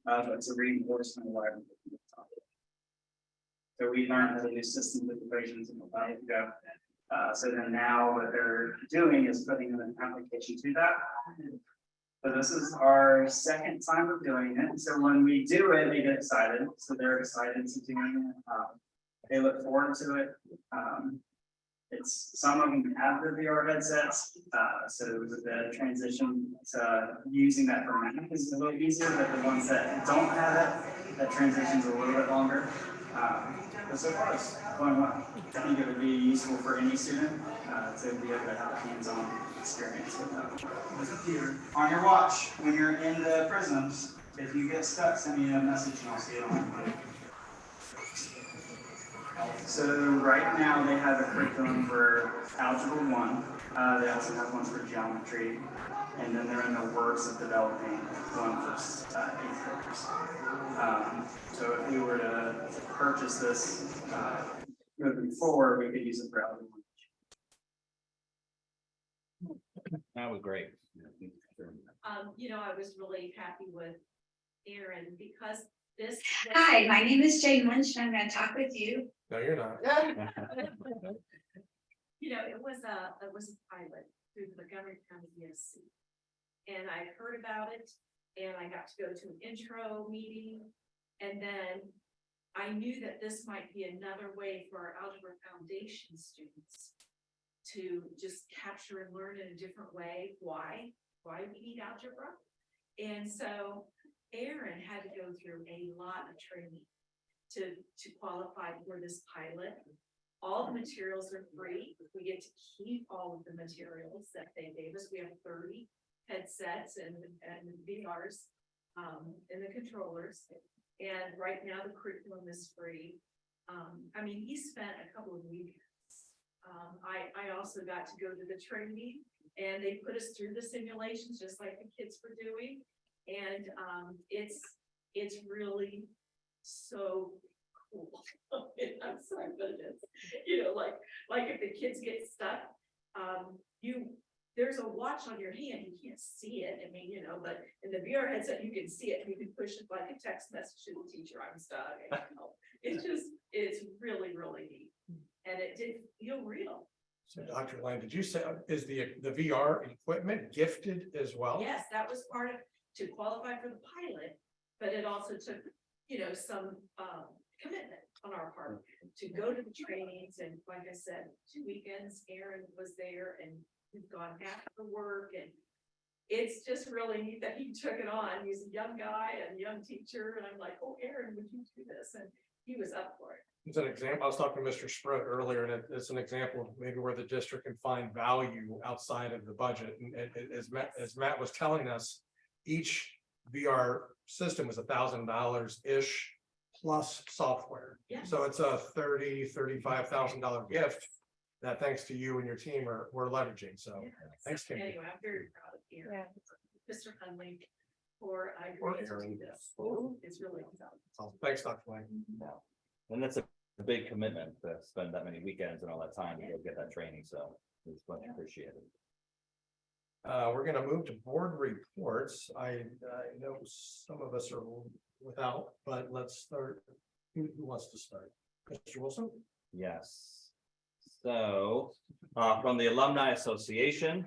but it's a reinforcement of why we're looking at the topic. So we learned how to do systems of equations in a while ago. So then now what they're doing is putting in an application to that. So this is our second time of doing it. So when we do it, they get excited. So they're excited to do it. They look forward to it. Some of them have the VR headsets. So the transition to using that for math is a little easier, but the ones that don't have it, that transition's a little bit longer. But so far it's going well. I think it would be useful for any student to be able to have a hands-on experience with that. On your watch, when you're in the prisms, if you get stuck, send me a message and I'll see it on my phone. So right now they have a curriculum for Algebra 1. They also have one for geometry, and then they're in the works of developing one for eighth graders. So if we were to purchase this moving forward, we could use it for everyone. That was great. I was really happy with Aaron because this. Hi, my name is Jane Lynch, and I'm gonna talk with you. No, you're not. It was a pilot through the Montgomery County ESC. And I heard about it and I got to go to an intro meeting. And then I knew that this might be another way for our Algebra Foundation students to just capture and learn in a different way why we need algebra. And so Aaron had to go through a lot of training to qualify for this pilot. All the materials are free. We get to keep all of the materials that they gave us. We have 30 headsets and VRs and the controllers. And right now the curriculum is free. He spent a couple of weekends. I also got to go to the training and they put us through the simulations just like the kids were doing. And it's really so cool. I'm sorry, but it is, like if the kids get stuck, there's a watch on your hand, you can't see it, but in the VR headset, you can see it, and you can push it like a text message to the teacher, I'm stuck. It's really, really neat, and it did feel real. So Dr. Lane, did you say, is the VR equipment gifted as well? Yes, that was part of, to qualify for the pilot, but it also took, some commitment on our part to go to the trainings, and like I said, 2 weekends, Aaron was there, and we've gone after work, and it's just really neat that he took it on. He's a young guy and young teacher, and I'm like, oh, Aaron, would you do this? And he was up for it. It's an example, I was talking to Mr. Sprott earlier, and it's an example of maybe where the district can find value outside of the budget. And as Matt was telling us, each VR system was $1,000-ish plus software. Yeah. So it's a $35,000 gift that, thanks to you and your team, we're leveraging. So thanks, Kim. Anyway, I'm very proud of Aaron, Mr. Hunley, for Or agreeing to do Aaron. this. It's really exciting. So thanks, Dr. Lane. And that's a big commitment to spend that many weekends and all that time to go get that training, so it's much appreciated. We're gonna move to board reports. I know some of us are without, but let's start. Who wants to start? Mr. Wilson? Yes. So, from the Alumni Association,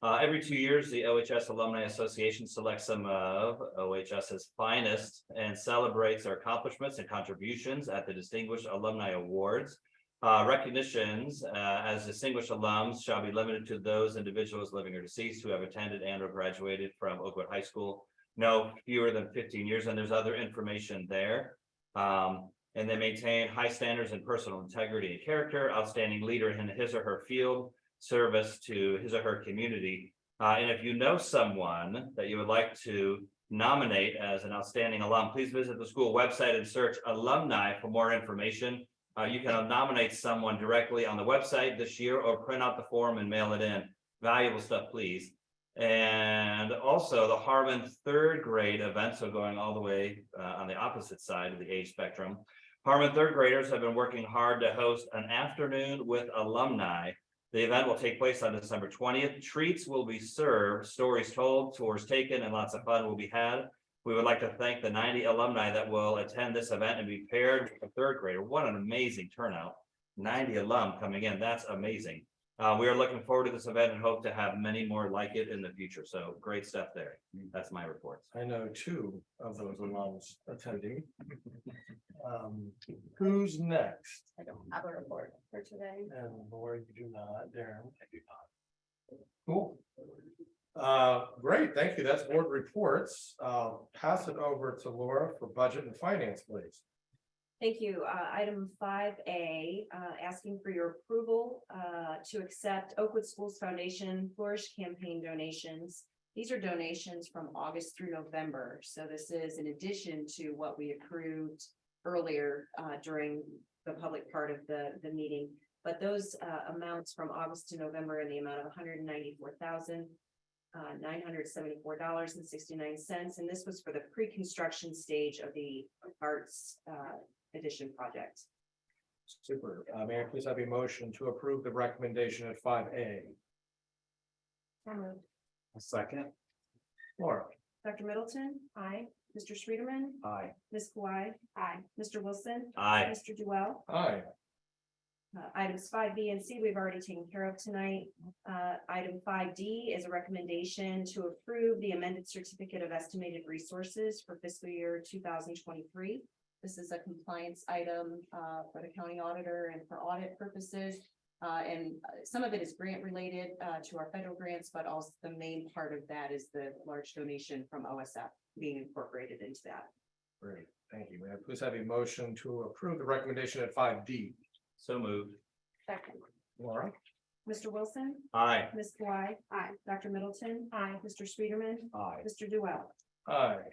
every 2 years, the OHS Alumni Association selects some of OHS's finest and celebrates their accomplishments and contributions at the Distinguished Alumni Awards. Recognitions as distinguished alums shall be limited to those individuals living or deceased who have attended and or graduated from Oakwood High School no fewer than 15 years, and there's other information there. And they maintain high standards in personal integrity and character, outstanding leader in his or her field, service to his or her community. And if you know someone that you would like to nominate as an outstanding alum, please visit the school website and search alumni for more information. You can nominate someone directly on the website this year or print out the form and mail it in. Valuable stuff, please. And also the Harmon third grade event, so going all the way on the opposite side of the age spectrum. Harmon third graders have been working hard to host an afternoon with alumni. The event will take place on December 20th. Treats will be served, stories told, tours taken, and lots of fun will be had. We would like to thank the 90 alumni that will attend this event and be paired with a third grader. What an amazing turnout. 90 alum coming in. That's amazing. We are looking forward to this event and hope to have many more like it in the future. So great stuff there. That's my reports. I know 2 of those alums attending. Who's next? I don't have a report for today. And Laura, you do not. Darren? I do not. Cool. Great, thank you. That's board reports. Pass it over to Laura for budget and finance, please. Thank you. Item 5A, asking for your approval to accept Oakwood Schools Foundation Flourish Campaign donations. These are donations from August through November. So this is in addition to what we approved earlier during the public part of the meeting. But those amounts from August to November in the amount of $194,974.69. And this was for the pre-construction stage of the arts addition project. Super. May I please have a motion to approve the recommendation at 5A? So moved. A second. Laura? Dr. Middleton? Aye. Mr. Schreiderman? Aye. Ms. Kawhi? Aye. Mr. Wilson? Aye. Mr. Duell? Aye. Items 5B and C, we've already taken care of tonight. Item 5D is a recommendation to approve the amended certificate of estimated resources for fiscal year 2023. This is a compliance item for the county auditor and for audit purposes. And some of it is grant related to our federal grants, but also the main part of that is the large donation from OSF being incorporated into that. Great, thank you. May I please have a motion to approve the recommendation at 5D? So moved. Second. Laura? Mr. Wilson? Aye. Ms. Kawhi? Aye. Dr. Middleton? Aye. Mr. Schreiderman? Aye. Mr. Duell? Aye.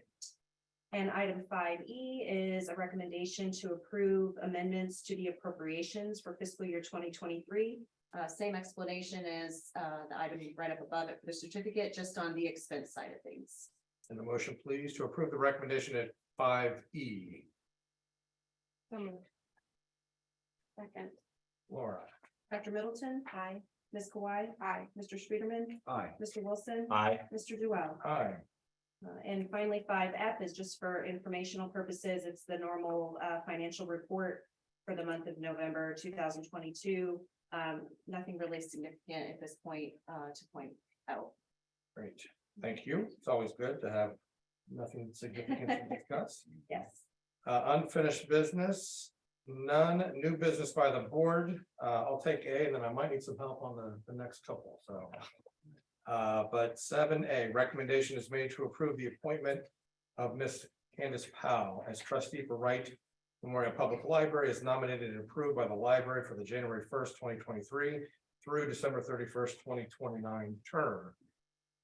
And item 5E is a recommendation to approve amendments to the appropriations for fiscal year 2023. Same explanation as the item right up above it for the certificate, just on the expense side of things. And the motion, please, to approve the recommendation at 5E. So moved. Second. Laura? Dr. Middleton? Aye. Ms. Kawhi? Aye. Mr. Schreiderman? Aye. Mr. Wilson? Aye. Mr. Duell? Aye. And finally, 5F is just for informational purposes. It's the normal financial report for the month of November 2022. Nothing really significant at this point to point out. Great, thank you. It's always good to have nothing significant to discuss. Yes. Unfinished business, none, new business by the board. I'll take A and then I might need some help on the next couple, so. But 7A, recommendation is made to approve the appointment of Miss Candace Powell as trustee for Wright Memorial Public Library as nominated and approved by the library for the January 1st, 2023 through December 31st, 2029 term.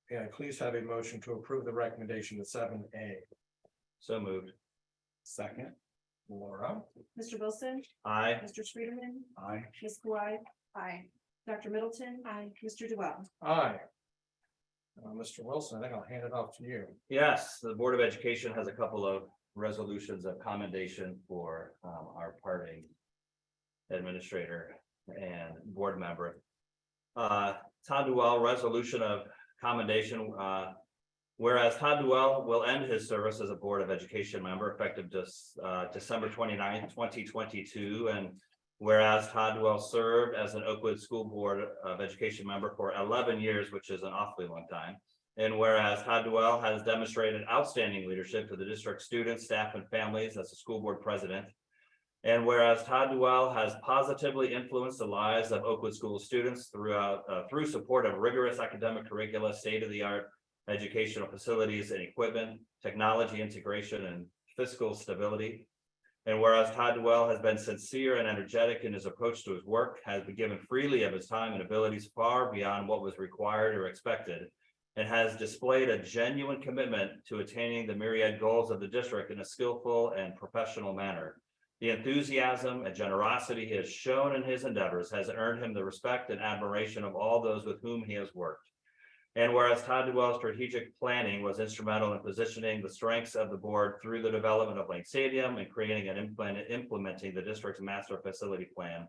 And I please have a motion to approve the recommendation at 7A. So moved. Second. Laura? Mr. Wilson? Aye. Mr. Schreiderman? Aye. Ms. Kawhi? Aye. Dr. Middleton? Aye. Mr. Duell? Aye. Mr. Wilson, I think I'll hand it off to you. Yes, the Board of Education has a couple of resolutions of commendation for our parting administrator and board member. Todd Duell, resolution of commendation. Whereas Todd Duell will end his service as a Board of Education member effective December 29th, 2022. And whereas Todd Duell served as an Oakwood School Board of Education member for 11 years, which is an awfully long time. And whereas Todd Duell has demonstrated outstanding leadership to the district students, staff, and families as a school board president. And whereas Todd Duell has positively influenced the lives of Oakwood School students through support of rigorous academic curricula, state-of-the-art educational facilities and equipment, technology integration, and fiscal stability. And whereas Todd Duell has been sincere and energetic in his approach to his work, has been given freely of his time and abilities far beyond what was required or expected, and has displayed a genuine commitment to attaining the myriad goals of the district in a skillful and professional manner. The enthusiasm and generosity he has shown in his endeavors has earned him the respect and admiration of all those with whom he has worked. And whereas Todd Duell's strategic planning was instrumental in positioning the strengths of the board through the development of Lane Stadium and creating and implementing the district's master facility plan.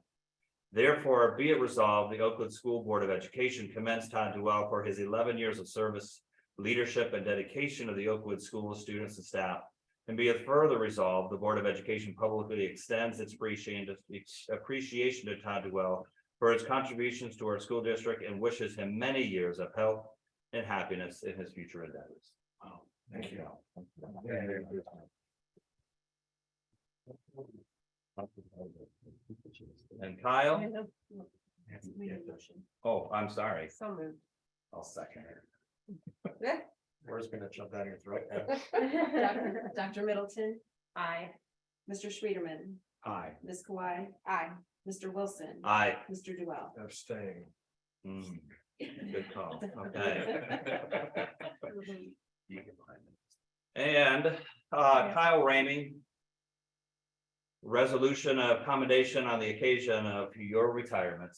Therefore, be it resolved, the Oakwood School Board of Education commends Todd Duell for his 11 years of service, leadership, and dedication to the Oakwood School students and staff. And be it further resolved, the Board of Education publicly extends its appreciation to Todd Duell for his contributions to our school district and wishes him many years of health and happiness in his future endeavors. Wow, thank you. And Kyle? Oh, I'm sorry. So moved. I'll second it. Where's gonna jump down your throat? Dr. Middleton? Aye. Mr. Schreiderman? Aye. Ms. Kawhi? Aye. Mr. Wilson? Aye. Mr. Duell? Abstain. Good call. Okay. And Kyle Ramey. resolution of commendation on the occasion of your retirement.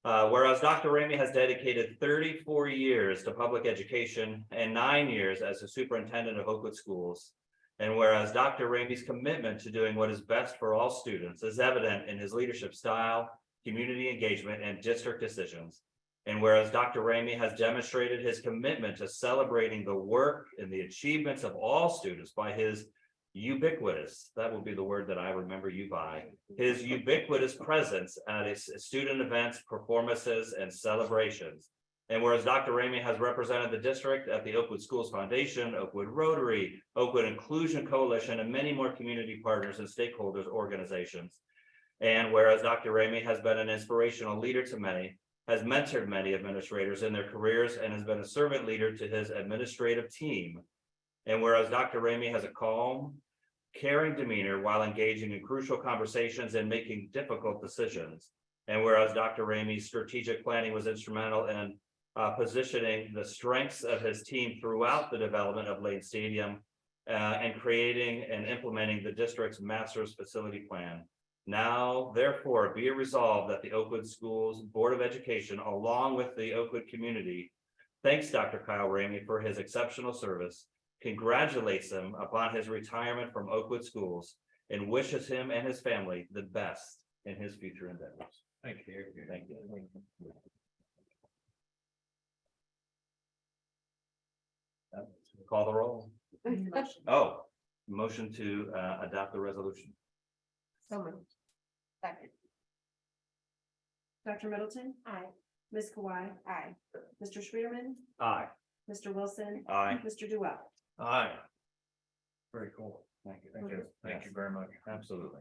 Whereas Dr. Ramey has dedicated 34 years to public education and 9 years as a superintendent of Oakwood schools. And whereas Dr. Ramey's commitment to doing what is best for all students is evident in his leadership style, community engagement, and district decisions. And whereas Dr. Ramey has demonstrated his commitment to celebrating the work and the achievements of all students by his ubiquitous, that will be the word that I remember you by, his ubiquitous presence at his student events, performances, and celebrations. And whereas Dr. Ramey has represented the district at the Oakwood Schools Foundation, Oakwood Rotary, Oakwood Inclusion Coalition, and many more community partners and stakeholders organizations. And whereas Dr. Ramey has been an inspirational leader to many, has mentored many administrators in their careers, and has been a servant leader to his administrative team. And whereas Dr. Ramey has a calm, caring demeanor while engaging in crucial conversations and making difficult decisions. And whereas Dr. Ramey's strategic planning was instrumental in positioning the strengths of his team throughout the development of Lane Stadium and creating and implementing the district's master's facility plan. Now, therefore, be it resolved that the Oakwood Schools Board of Education, along with the Oakwood community, thanks Dr. Kyle Ramey for his exceptional service, congratulates him upon his retirement from Oakwood Schools, and wishes him and his family the best in his future endeavors. Thank you. Thank you. Call the roll. Oh, motion to adopt the resolution. So moved. Second. Dr. Middleton. Aye. Ms. Kawhi. Aye. Mr. Schwederman. Aye. Mr. Wilson. Aye. Mr. Duell. Aye. Very cool. Thank you. Thank you. Thank you very much. Absolutely.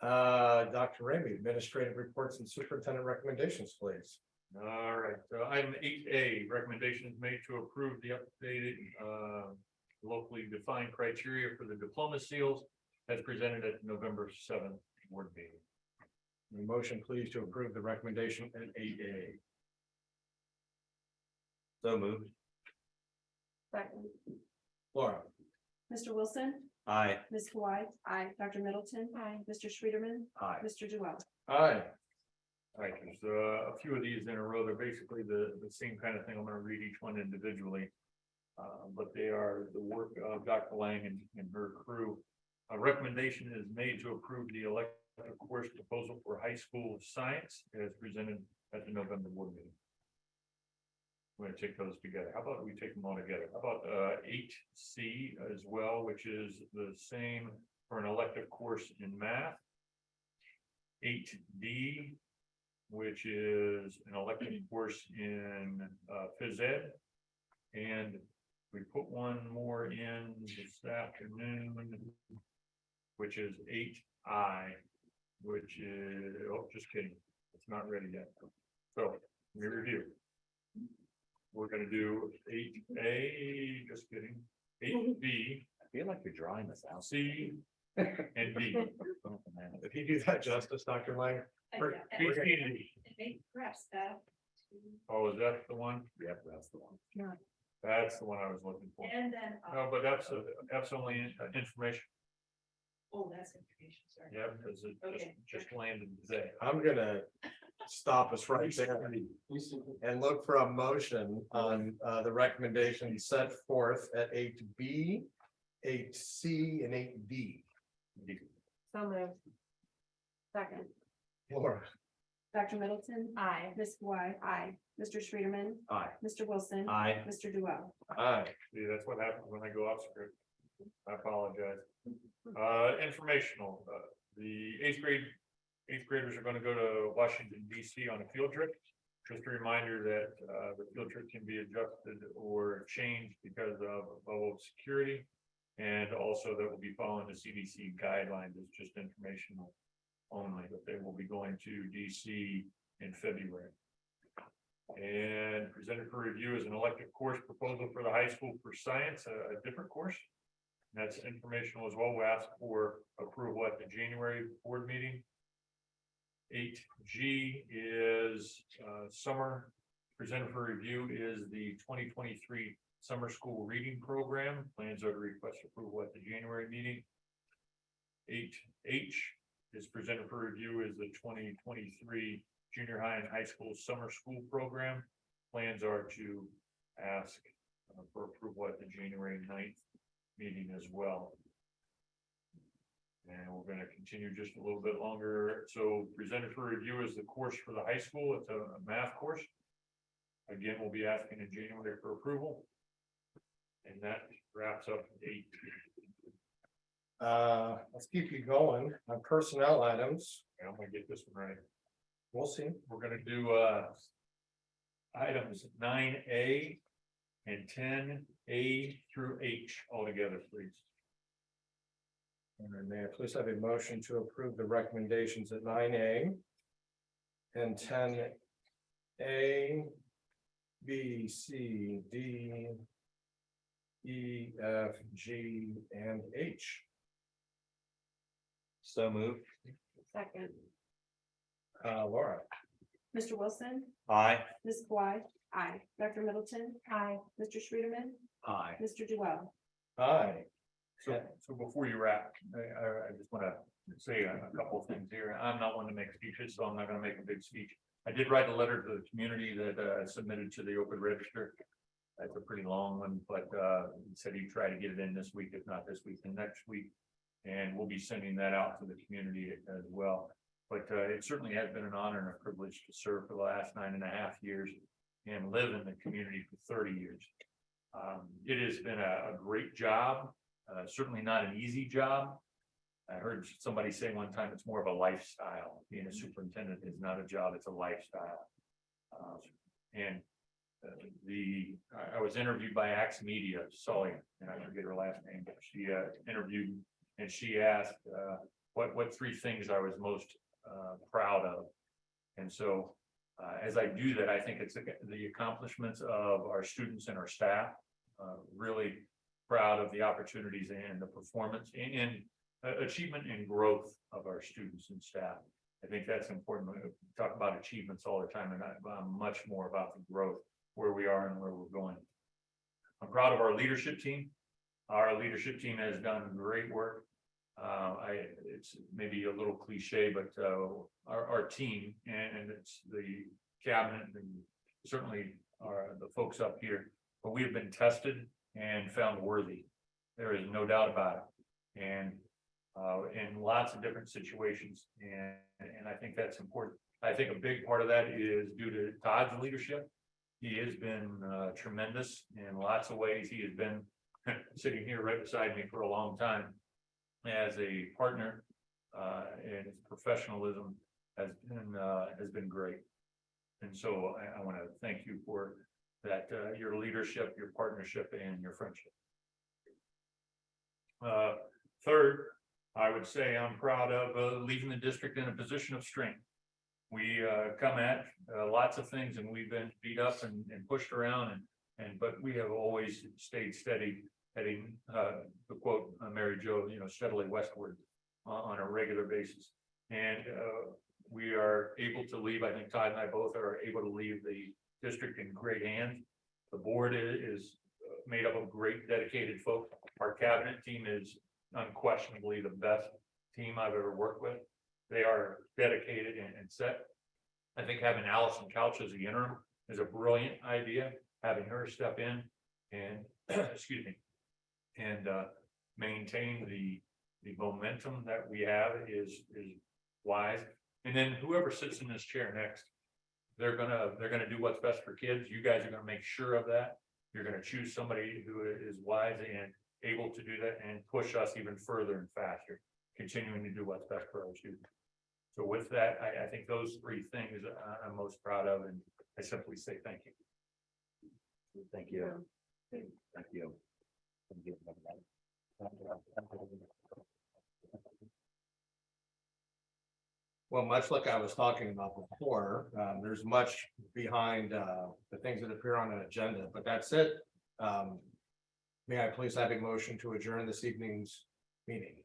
Dr. Ramey, administrative reports and superintendent recommendations, please. All right, so item 8A, recommendations made to approve the updated locally defined criteria for the diploma seals as presented at November 7th board meeting. A motion, please, to approve the recommendation at 8A. So moved. Second. Laura. Mr. Wilson. Aye. Ms. Kawhi. Aye. Dr. Middleton. Aye. Mr. Schwederman. Aye. Mr. Duell. Aye. All right, there's a few of these in a row. They're basically the same kind of thing. I'm going to read each one individually. But they are the work of Dr. Lang and her crew. A recommendation is made to approve the elective course proposal for high school science as presented at the November board meeting. We're going to take those together. How about we take them all together? How about 8C as well, which is the same for an elective course in math. 8D, which is an elective course in phys ed. And we put one more in this afternoon, which is 8I, which is, oh, just kidding. It's not ready yet. So let me review. We're gonna do 8A, just kidding, 8B. I feel like you're drawing this out. C and D. If you do that justice, Dr. Lang. we're- we're gonna- Perhaps that. Oh, is that the one? Yep, that's the one. That's the one I was looking for. And then. No, but that's only information. Oh, that's information, sorry. Yep, because it Okay. just landed today. I'm gonna stop us right there and look for a motion on the recommendation set forth at 8B, 8C, and 8D. So moved. Second. Laura. Dr. Middleton. Aye. Ms. Kawhi. Aye. Mr. Schwederman. Aye. Mr. Wilson. Aye. Mr. Duell. Aye. See, that's what happens when I go off script. I apologize. Informational, the eighth graders are going to go to Washington DC on a field trip. Just a reminder that the field trip can be adjusted or changed because of level of security. And also that will be following the CDC guidelines. It's just informational only, but they will be going to DC in February. And presented for review is an elective course proposal for the high school for science, a different course. That's informational as well. We asked for approval at the January board meeting. 8G is summer. Presented for review is the 2023 summer school reading program. Plans are to request approval at the January meeting. 8H is presented for review is the 2023 junior high and high school summer school program. Plans are to ask for approval at the January 9th meeting as well. And we're gonna continue just a little bit longer. So presented for review is the course for the high school. It's a math course. Again, we'll be asking in January for approval. And that wraps up 8. Let's keep you going on personnel items. And I'm gonna get this one right. We'll see. We're gonna do items 9A and 10A through H altogether, please. And then may I please have a motion to approve the recommendations at 9A and 10A, B, C, D, E, F, G, and H. So moved. Second. Laura. Mr. Wilson, Aye. Ms. Kawhi. Aye. Dr. Middleton, Aye. Mr. Schreederman, Aye. Mr. Duell. Aye. So before you wrap, I just wanna say a couple of things here. I'm not one to make speeches, so I'm not gonna make a big speech. I did write a letter to the community that submitted to the Oakwood Register. That's a pretty long one, but he said he'd try to get it in this week, if not this week, then next week. And we'll be sending that out to the community as well. But it certainly has been an honor and a privilege to serve for the last 9.5 years and live in the community for 30 years. It has been a great job, certainly not an easy job. I heard somebody say one time, it's more of a lifestyle. Being a superintendent is not a job, it's a lifestyle. I was interviewed by Axe Media, Sully, and I forget her last name, but she interviewed and she asked what 3 things I was most proud of. And so as I do that, I think it's the accomplishments of our students and our staff. Really proud of the opportunities and the performance and achievement and growth of our students and staff. I think that's important. We talk about achievements all the time, and I'm much more about the growth, where we are and where we're going. I'm proud of our leadership team. Our leadership team has done great work. It's maybe a little cliche, but our team and it's the cabinet and certainly the folks up here, but we have been tested and found worthy. There is no doubt about it. And in lots of different situations. And I think that's important. I think a big part of that is due to Todd's leadership. He has been tremendous in lots of ways. He has been sitting here right beside me for a long time as a partner, and his professionalism has been great. And so I want to thank you for that, your leadership, your partnership, and your friendship. Third, I would say I'm proud of leaving the district in a position of strength. We come at lots of things and we've been beat up and pushed around but we have always stayed steady, heading to quote Mary Jo, steadily westward on a regular basis. And we are able to leave. I think Todd and I both are able to leave the district in great hands. The board is made up of great dedicated folks. Our cabinet team is unquestionably the best team I've ever worked with. They are dedicated and set. I think having Allison Couch as the interim is a brilliant idea. Having her step in and excuse me, and maintain the momentum that we have is wise. And then whoever sits in this chair next, they're gonna do what's best for kids. You guys are gonna make sure of that. You're gonna choose somebody who is wise and able to do that and push us even further and faster, continuing to do what's best for our students. So with that, I think those 3 things I'm most proud of, and I simply say thank you. Thank you. Thank you. Well, much like I was talking about before, there's much behind the things that appear on an agenda, but that's it. May I please have a motion to adjourn this evening's meeting?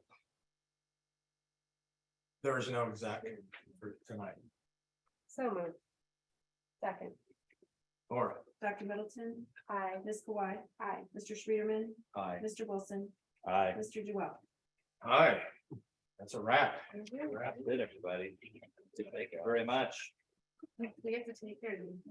There is no executive for tonight. So moved. Second. Laura. Dr. Middleton, Aye. Ms. Kawhi. Aye. Mr. Schreederman, Aye. Mr. Wilson, Aye. Mr. Duell. Hi. That's a wrap. Wrap it, everybody. Thank you very much. We get to take care of them.